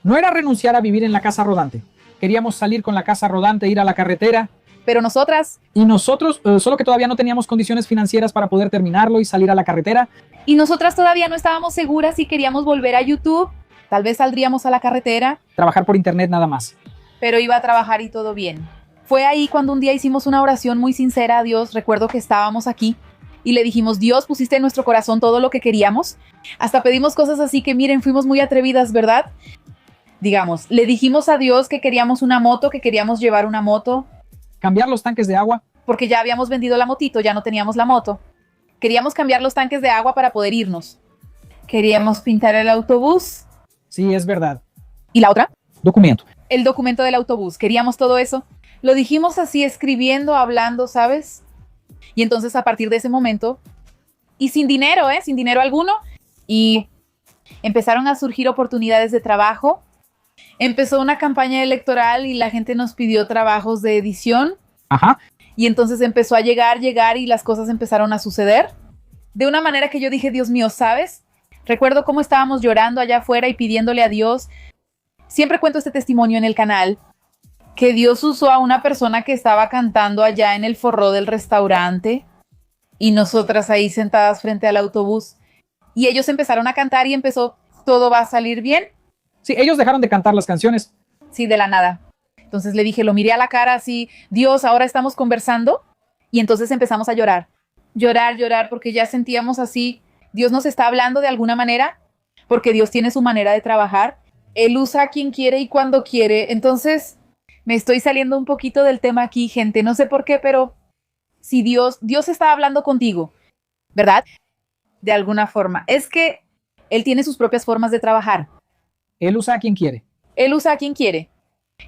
A: No era renunciar a vivir en la casa rodante. Queríamos salir con la casa rodante, ir a la carretera.
B: Pero nosotras...
A: Y nosotros, solo que todavía no teníamos condiciones financieras para poder terminarlo y salir a la carretera.
B: Y nosotras todavía no estábamos seguras si queríamos volver a YouTube. Tal vez saldríamos a la carretera.
A: Trabajar por internet nada más.
B: Pero iba a trabajar y todo bien. Fue ahí cuando un día hicimos una oración muy sincera a Dios. Recuerdo que estábamos aquí y le dijimos, Dios, pusiste en nuestro corazón todo lo que queríamos. Hasta pedimos cosas así que, miren, fuimos muy atrevidas, ¿verdad? Digamos, le dijimos a Dios que queríamos una moto, que queríamos llevar una moto.
A: Cambiar los tanques de agua.
B: Porque ya habíamos vendido la motito, ya no teníamos la moto. Queríamos cambiar los tanques de agua para poder irnos. Queríamos pintar el autobús.
A: Sí, es verdad.
B: ¿Y la otra?
A: Documento.
B: El documento del autobús. Queríamos todo eso. Lo dijimos así, escribiendo, hablando, ¿sabes? Y entonces a partir de ese momento, y sin dinero, sin dinero alguno, y empezaron a surgir oportunidades de trabajo. Empezó una campaña electoral y la gente nos pidió trabajos de edición.
A: Ajá.
B: Y entonces empezó a llegar y las cosas empezaron a suceder. De una manera que yo dije, Dios mío, ¿sabes? Recuerdo cómo estábamos llorando allá afuera y pidiéndole a Dios. Siempre cuento este testimonio en el canal, que Dios usó a una persona que estaba cantando allá en el forró del restaurante y nosotras ahí sentadas frente al autobús. Y ellos empezaron a cantar y empezó, todo va a salir bien.
A: Sí, ellos dejaron de cantar las canciones.
B: Sí, de la nada. Entonces le dije, lo miré a la cara así, Dios, ahora estamos conversando. Y entonces empezamos a llorar. Llorar, llorar, porque ya sentíamos así, Dios nos está hablando de alguna manera, porque Dios tiene su manera de trabajar. Él usa a quien quiere y cuando quiere. Entonces, me estoy saliendo un poquito del tema aquí, gente. No sé por qué, pero si Dios está hablando contigo, ¿verdad? De alguna forma. Es que Él tiene sus propias formas de trabajar.
A: Él usa a quien quiere.
B: Él usa a quien quiere.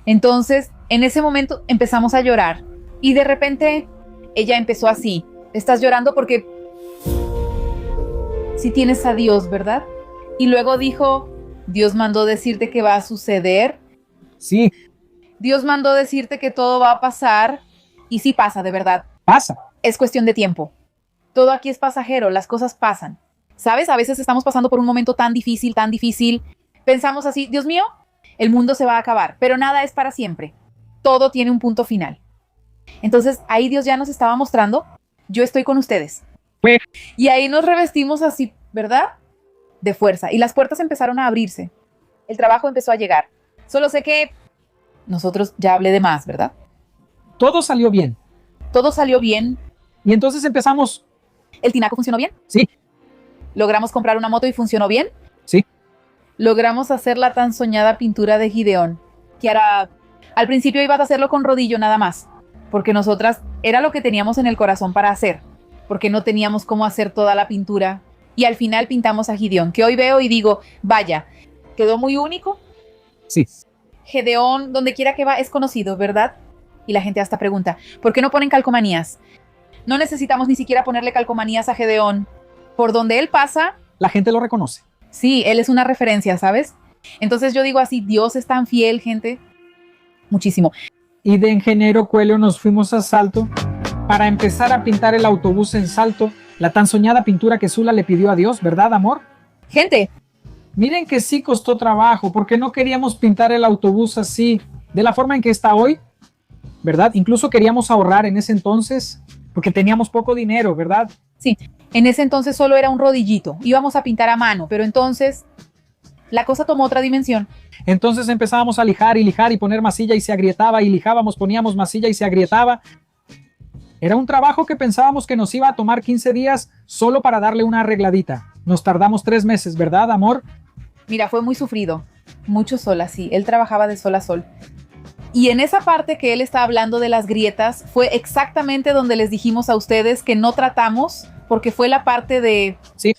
B: Entonces, en ese momento empezamos a llorar. Y de repente, ella empezó así. Estás llorando porque si tienes a Dios, ¿verdad? Y luego dijo, Dios mandó decirte que va a suceder.
A: Sí,
B: Dios mandó decirte que todo va a pasar. Y sí pasa, de verdad.
A: pasa.
B: Es cuestión de tiempo. Todo aquí es pasajero, las cosas pasan. ¿Sabes? A veces estamos pasando por un momento tan difícil, tan difícil. Pensamos así, Dios mío, el mundo se va a acabar, pero nada es para siempre. Todo tiene un punto final. Entonces, ahí Dios ya nos estaba mostrando, yo estoy con ustedes.
A: Pues,
B: Y ahí nos revestimos así, ¿verdad? De fuerza. Y las puertas empezaron a abrirse. El trabajo empezó a llegar. Solo sé que nosotros ya hablé de más, ¿verdad?
A: todo salió bien.
B: Todo salió bien.
A: Y entonces empezamos.
B: ¿El tinaco funcionó bien?
A: Sí,
B: ¿Logramos comprar una moto y funcionó bien?
A: sí.
B: Logramos hacer la tan soñada pintura de Gideón. Kiara, al principio ibas a hacerlo con rodillo nada más, porque nosotras era lo que teníamos en el corazón para hacer, porque no teníamos cómo hacer toda la pintura. Y al final pintamos a Gideón, que hoy veo y digo, vaya, quedó muy único.
A: Sí.
B: Gedeón, donde quiera que va, es conocido, ¿verdad? Y la gente hasta pregunta, ¿por qué no ponen calcomanías? No necesitamos ni siquiera ponerle calcomanías a Gedeón. Por donde él pasa,
A: La gente lo reconoce.
B: sí, él es una referencia, ¿sabes? Entonces yo digo así, Dios es tan fiel, gente. Muchísimo.
A: Y de Ingeniero Coelho nos fuimos a Salto para empezar a pintar el autobús en Salto, la tan soñada pintura que Zula le pidió a Dios, ¿verdad, amor?
B: Gente,
A: Miren que sí costó trabajo, porque no queríamos pintar el autobús así, de la forma en que está hoy, ¿verdad? Incluso queríamos ahorrar en ese entonces, porque teníamos poco dinero, ¿verdad?
B: sí, en ese entonces solo era un rodillito. Íbamos a pintar a mano, pero entonces la cosa tomó otra dimensión.
A: Entonces empezábamos a lijar y poner masilla y se agrietaba, y lijábamos, poníamos masilla y se agrietaba. Era un trabajo que pensábamos que nos iba a tomar 15 días solo para darle una arregladita. Nos tardamos 3 meses, ¿verdad, amor?
B: Mira, fue muy sufrido, mucho sol así. Él trabajaba de sol a sol. Y en esa parte que él está hablando de las grietas, fue exactamente donde les dijimos a ustedes que no tratamos, porque fue la parte de...
A: Sí.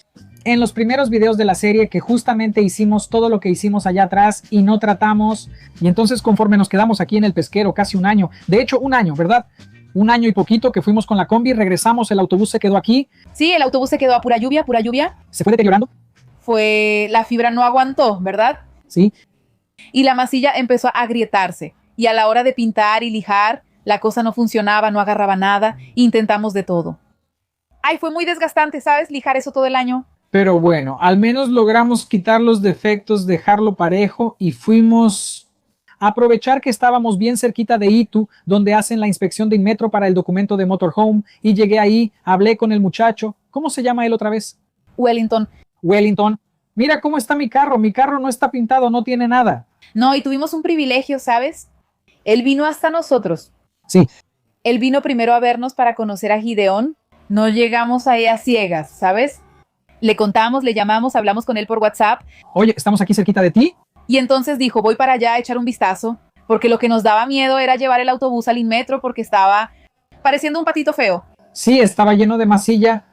A: En los primeros videos de la serie que justamente hicimos todo lo que hicimos allá atrás y no tratamos. Y entonces conforme nos quedamos aquí en el pesquero casi un año, de hecho un año, ¿verdad? Un año y poquito que fuimos con la combi, regresamos, el autobús se quedó aquí,
B: Sí, el autobús se quedó a pura lluvia, pura lluvia.
A: se fue deteriorando,
B: Fue... La fibra no aguantó, ¿verdad?
A: ¿sí?
B: Y la masilla empezó a agrietarse. Y a la hora de pintar y lijar, la cosa no funcionaba, no agarraba nada. Intentamos de todo. Ay, fue muy desgastante, ¿sabes? Lijar eso todo el año.
A: Pero bueno, al menos logramos quitar los defectos, dejarlo parejo y fuimos a aprovechar que estábamos bien cerquita de Itu, donde hacen la inspección de Inmetro para el documento de Motorhome, y llegué ahí, hablé con el muchacho. ¿Cómo se llama él otra vez?
B: Wellington.
A: Wellington. Mira cómo está mi carro no está pintado, no tiene nada.
B: No, y tuvimos un privilegio, ¿sabes? Él vino hasta nosotros.
A: Sí,
B: Él vino primero a vernos para conocer a Gideón. No llegamos ahí a ciegas, ¿sabes? Le contamos, le llamamos, hablamos con él por WhatsApp.
A: oye, estamos aquí cerquita de ti.
B: Y entonces dijo, voy para allá a echar un vistazo. Porque lo que nos daba miedo era llevar el autobús al Inmetro porque estaba pareciendo un patito feo.
A: Sí, estaba lleno de masilla.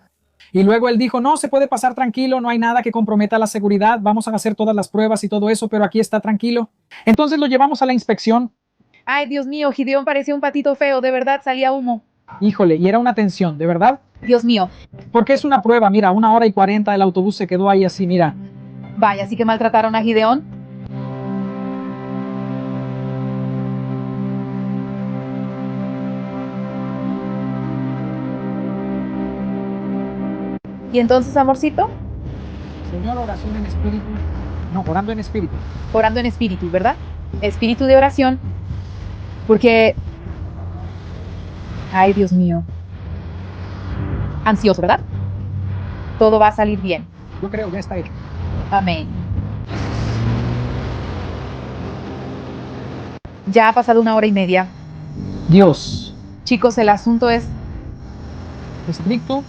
A: Y luego él dijo, no, se puede pasar tranquilo, no hay nada que comprometa la seguridad, vamos a hacer todas las pruebas y todo eso, pero aquí está tranquilo. Entonces lo llevamos a la inspección.
B: Ay, Dios mío, Gideón parecía un patito feo, de verdad salía humo.
A: Híjole, y era una tensión, ¿de verdad?
B: Dios mío,
A: Porque es una prueba, mira, 1 hora y 40 el autobús se quedó ahí así, mira.
B: vaya, sí que maltrataron a Gideón. Y entonces, amorcito,
A: Señor, oración en espíritu. No, orando en espíritu.
B: Orando en espíritu, ¿verdad? Espíritu de oración. Porque... Ay, Dios mío. Ansioso, ¿verdad? Todo va a salir bien.
A: Yo creo, ya está hecho.
B: Amén. Ya ha pasado 1 hora y media.
A: Dios,
B: Chicos, el asunto es...
A: estricto.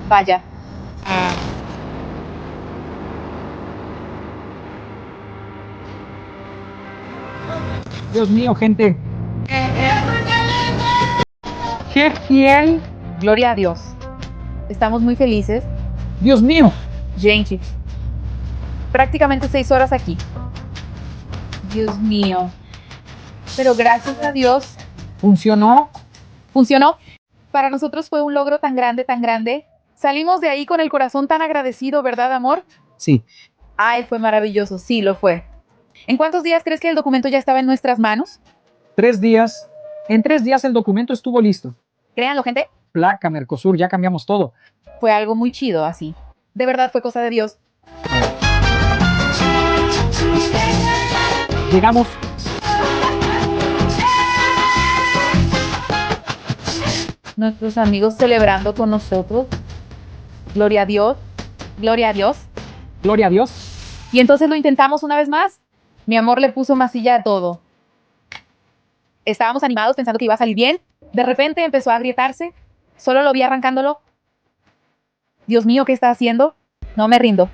B: Vaya.
A: Dios mío, gente. ¡Qué fiel!
B: Gloria a Dios. Estamos muy felices.
A: Dios mío.
B: Gente, prácticamente 6 horas aquí. Dios mío. Pero gracias a Dios,
A: Funcionó.
B: funcionó. Para nosotros fue un logro tan grande, tan grande. Salimos de ahí con el corazón tan agradecido, ¿verdad, amor?
A: Sí.
B: Ay, fue maravilloso, sí, lo fue. ¿En cuántos días crees que el documento ya estaba en nuestras manos?
A: 3 días. En 3 días el documento estuvo listo.
B: Créanlo, gente,
A: Placa, Mercosur, ya cambiamos todo.
B: fue algo muy chido así. De verdad fue cosa de Dios.
A: Llegamos.
B: Nuestros amigos celebrando con nosotros. Gloria a Dios. Gloria a Dios.
A: Gloria a Dios.
B: Y entonces lo intentamos una vez más. Mi amor le puso masilla a todo. Estábamos animados pensando que iba a salir bien. De repente empezó a agrietarse. Solo lo vi arrancándolo. Dios mío, ¿qué está haciendo? No me rindo.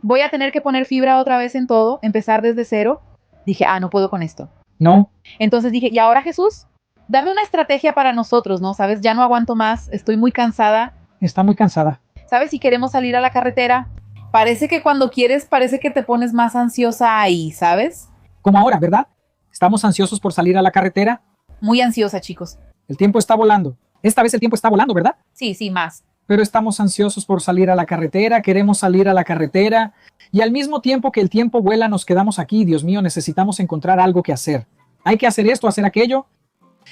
B: Voy a tener que poner fibra otra vez en todo, empezar desde cero. Dije, no puedo con esto.
A: No.
B: Entonces dije, ¿y ahora, Jesús? Dame una estrategia para nosotros, ¿no? ¿Sabes? Ya no aguanto más, estoy muy cansada.
A: Está muy cansada.
B: ¿Sabes? Si queremos salir a la carretera, parece que cuando quieres, parece que te pones más ansiosa ahí, ¿sabes?
A: Como ahora, ¿verdad? Estamos ansiosos por salir a la carretera.
B: Muy ansiosa, chicos.
A: El tiempo está volando. Esta vez el tiempo está volando, ¿verdad?
B: Sí, sí, más.
A: Pero estamos ansiosos por salir a la carretera, queremos salir a la carretera. Y al mismo tiempo que el tiempo vuela, nos quedamos aquí. Dios mío, necesitamos encontrar algo que hacer. Hay que hacer esto, hacer aquello.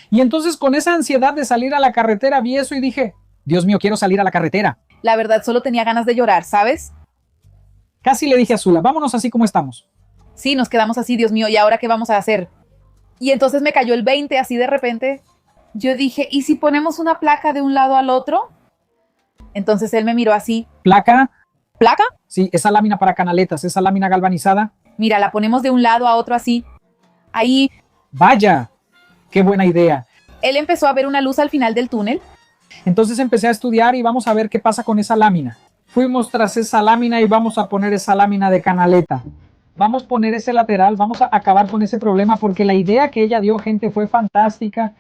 A: Y entonces con esa ansiedad de salir a la carretera vi eso y dije, Dios mío, quiero salir a la carretera.
B: La verdad, solo tenía ganas de llorar, ¿sabes?
A: Casi le dije a Zula, vámonos así como estamos.
B: Sí, nos quedamos así, Dios mío, ¿y ahora qué vamos a hacer? Y entonces me cayó el 20 así de repente. Yo dije, ¿y si ponemos una placa de un lado al otro? Entonces él me miró así.
A: ¿Placa?
B: ¿Placa?
A: Sí, esa lámina para canaletas, esa lámina galvanizada.
B: Mira, la ponemos de un lado a otro así. Ahí.
A: ¡Vaya! ¡Qué buena idea!
B: Él empezó a ver una luz al final del túnel.
A: Entonces empecé a estudiar y vamos a ver qué pasa con esa lámina. Fuimos tras esa lámina y vamos a poner esa lámina de canaleta. Vamos a poner ese lateral, vamos a acabar con ese problema porque la idea que ella dio, gente, fue fantástica.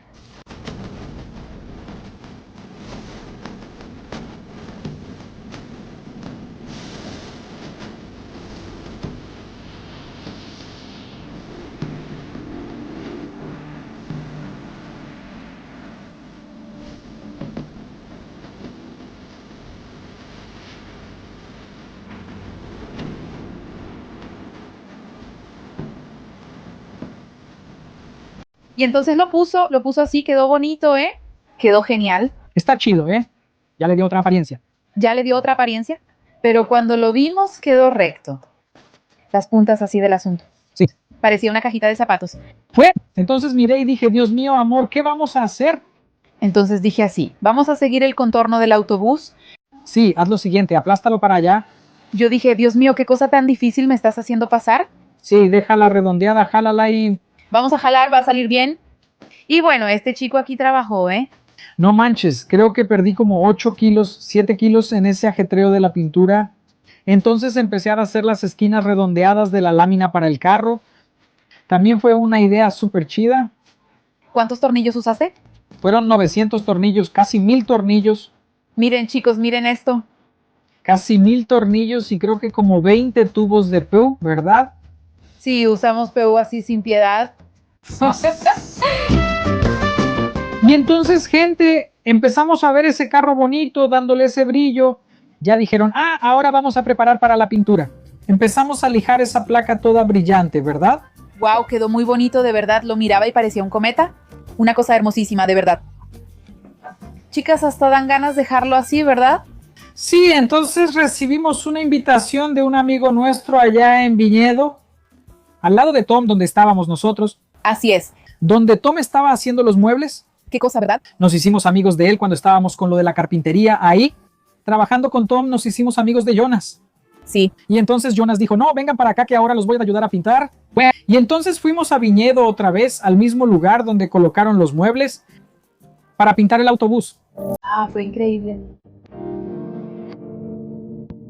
B: Y entonces lo puso así, quedó bonito, ¿eh? Quedó genial.
A: Está chido, ¿eh? Ya le dio otra apariencia.
B: Ya le dio otra apariencia. Pero cuando lo vimos, quedó recto. Las puntas así del asunto.
A: Sí.
B: Parecía una cajita de zapatos.
A: Fue. Entonces miré y dije, Dios mío, amor, ¿qué vamos a hacer?
B: Entonces dije así, vamos a seguir el contorno del autobús.
A: Sí, haz lo siguiente, aplástalo para allá.
B: Yo dije, Dios mío, qué cosa tan difícil me estás haciendo pasar.
A: Sí, déjala redondeada, jálala y...
B: Vamos a jalar, va a salir bien. Y bueno, este chico aquí trabajó, ¿eh?
A: No manches, creo que perdí como 8 kilos, 7 kilos en ese ajetreo de la pintura. Entonces empecé a hacer las esquinas redondeadas de la lámina para el carro. También fue una idea súper chida.
B: ¿Cuántos tornillos usaste?
A: Fueron 900 tornillos, casi 1000 tornillos.
B: Miren, chicos, miren esto.
A: Casi 1000 tornillos y creo que como 20 tubos de PU, ¿verdad?
B: Sí, usamos PU así sin piedad.
A: Y entonces, gente, empezamos a ver ese carro bonito, dándole ese brillo. Ya dijeron, ahora vamos a preparar para la pintura. Empezamos a lijar esa placa toda brillante, ¿verdad?
B: Wow, quedó muy bonito, de verdad. Lo miraba y parecía un cometa. Una cosa hermosísima, de verdad. Chicas, hasta dan ganas de dejarlo así, ¿verdad?
A: Sí, entonces recibimos una invitación de un amigo nuestro allá en Viñedo, al lado de Tom, donde estábamos nosotros,
B: Así es.
A: donde Tom estaba haciendo los muebles.
B: ¿Qué cosa, verdad?
A: Nos hicimos amigos de él cuando estábamos con lo de la carpintería ahí. Trabajando con Tom nos hicimos amigos de Jonas.
B: Sí.
A: Y entonces Jonas dijo, no, vengan para acá que ahora los voy a ayudar a pintar. Y entonces fuimos a Viñedo otra vez, al mismo lugar donde colocaron los muebles, para pintar el autobús.
B: Ah, fue increíble.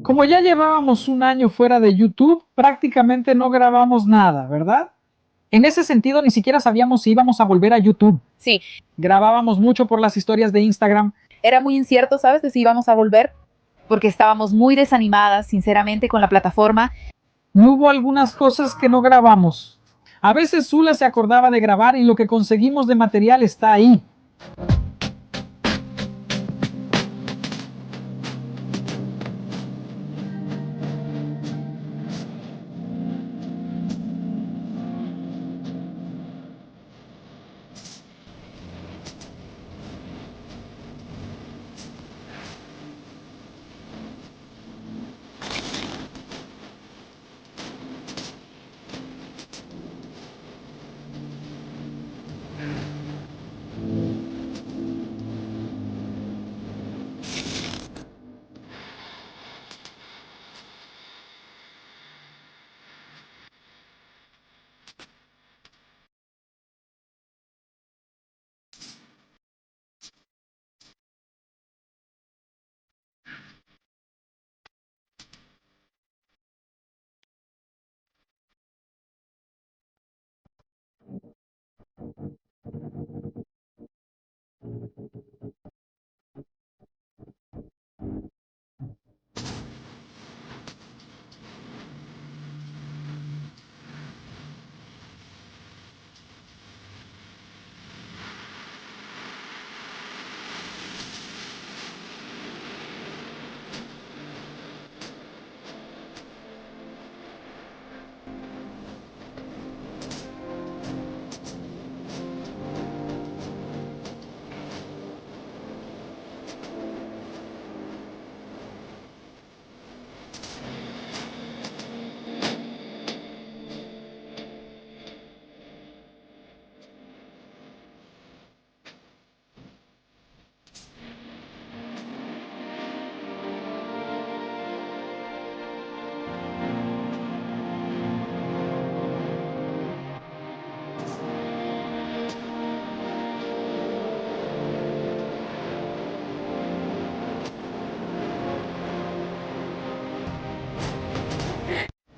A: Como ya llevábamos un año fuera de YouTube, prácticamente no grabamos nada, ¿verdad? En ese sentido, ni siquiera sabíamos si íbamos a volver a YouTube.
B: Sí.
A: Grabábamos mucho por las historias de Instagram.
B: Era muy incierto, ¿sabes? De si íbamos a volver, porque estábamos muy desanimadas, sinceramente, con la plataforma.
A: No hubo algunas cosas que no grabamos. A veces Zula se acordaba de grabar y lo que conseguimos de material está ahí.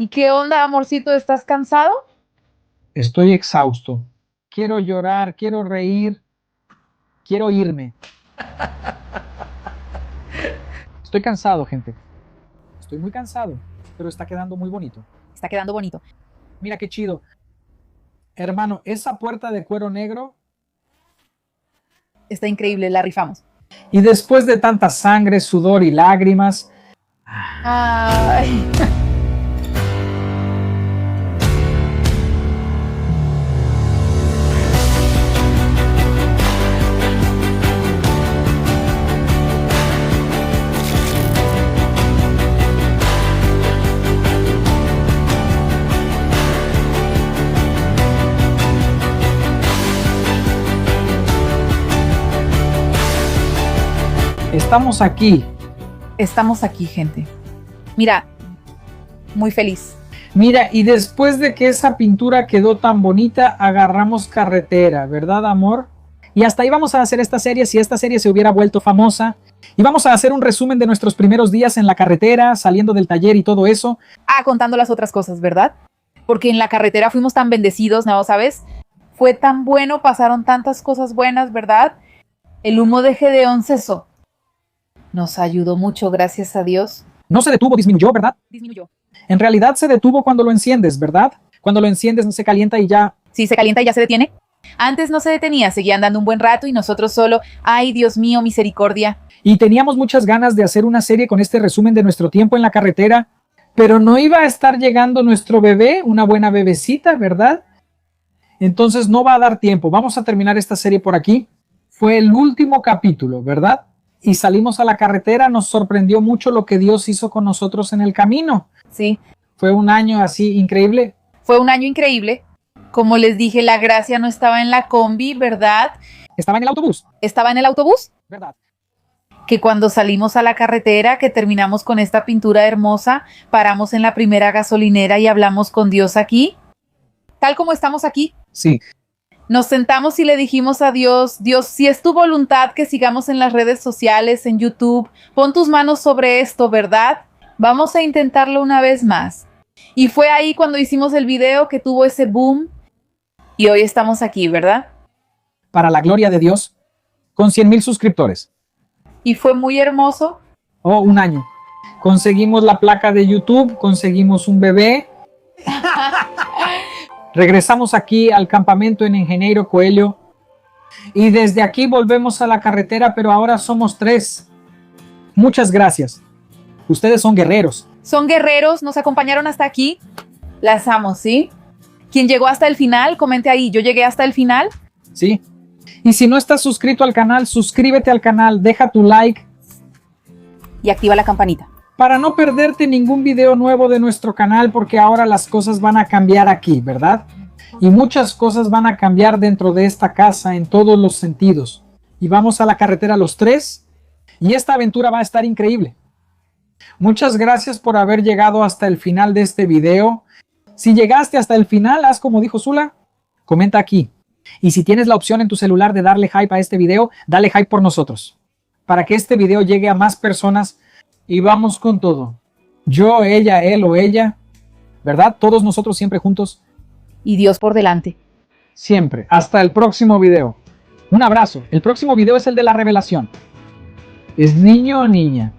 B: ¿Y qué onda, amorcito? ¿Estás cansado?
A: Estoy exhausto. Quiero llorar, quiero reír, quiero irme. Estoy cansado, gente. Estoy muy cansado, pero está quedando muy bonito.
B: Está quedando bonito.
A: Mira qué chido. Hermano, esa puerta de cuero negro.
B: Está increíble, la rifamos.
A: Y después de tanta sangre, sudor y lágrimas,
B: Ay.
A: estamos aquí.
B: Estamos aquí, gente. Mira, muy feliz.
A: Mira, y después de que esa pintura quedó tan bonita, agarramos carretera, ¿verdad, amor? Y hasta ahí vamos a hacer esta serie si esta serie se hubiera vuelto famosa. Y vamos a hacer un resumen de nuestros primeros días en la carretera, saliendo del taller y todo eso.
B: Ah, contando las otras cosas, ¿verdad? Porque en la carretera fuimos tan bendecidos, ¿no? ¿Sabes? Fue tan bueno, pasaron tantas cosas buenas, ¿verdad? El humo de Gedeón cesó. Nos ayudó mucho, gracias a Dios.
A: No se detuvo, disminuyó, ¿verdad?
B: Disminuyó.
A: En realidad se detuvo cuando lo enciendes, ¿verdad? Cuando lo enciendes no se calienta y ya.
B: Sí, se calienta y ya se detiene. Antes no se detenía, seguía andando un buen rato y nosotros solo, ay, Dios mío, misericordia.
A: Y teníamos muchas ganas de hacer una serie con este resumen de nuestro tiempo en la carretera, pero no iba a estar llegando nuestro bebé, una buena bebecita, ¿verdad? Entonces no va a dar tiempo. Vamos a terminar esta serie por aquí. Fue el último capítulo, ¿verdad? y salimos a la carretera, nos sorprendió mucho lo que Dios hizo con nosotros en el camino.
B: Sí,
A: Fue un año así increíble.
B: fue un año increíble. Como les dije, la gracia no estaba en la combi, ¿verdad?
A: Estaba en el autobús,
B: Estaba en el autobús.
A: ¿verdad?
B: Que cuando salimos a la carretera, que terminamos con esta pintura hermosa, paramos en la primera gasolinera y hablamos con Dios aquí, tal como estamos aquí.
A: Sí,
B: Nos sentamos y le dijimos a Dios, Dios, si es tu voluntad que sigamos en las redes sociales, en YouTube, pon tus manos sobre esto, ¿verdad? Vamos a intentarlo una vez más. Y fue ahí cuando hicimos el video que tuvo ese boom y hoy estamos aquí, ¿verdad?
A: para la gloria de Dios, con 100,000 suscriptores.
B: Y fue muy hermoso.
A: Oh, un año. Conseguimos la placa de YouTube, conseguimos un bebé. Regresamos aquí al campamento en Ingeniero Coelho. Y desde aquí volvemos a la carretera, pero ahora somos 3. Muchas gracias. Ustedes son guerreros.
B: Son guerreros, nos acompañaron hasta aquí. Las amo, ¿sí? Quien llegó hasta el final, comente ahí, yo llegué hasta el final.
A: ¿Sí? Y si no estás suscrito al canal, suscríbete al canal, deja tu like
B: Y activa la campanita.
A: para no perderte ningún video nuevo de nuestro canal, porque ahora las cosas van a cambiar aquí, ¿verdad? Y muchas cosas van a cambiar dentro de esta casa en todos los sentidos. Y vamos a la carretera los 3 y esta aventura va a estar increíble. Muchas gracias por haber llegado hasta el final de este video. Si llegaste hasta el final, haz como dijo Zula, comenta aquí. Y si tienes la opción en tu celular de darle hype a este video, dale hype por nosotros, para que este video llegue a más personas. Y vamos con todo. Yo, ella, él o ella, ¿verdad? Todos nosotros siempre juntos.
B: Y Dios por delante.
A: Siempre. Hasta el próximo video. Un abrazo. El próximo video es el de la revelación. ¿Es niño o niña?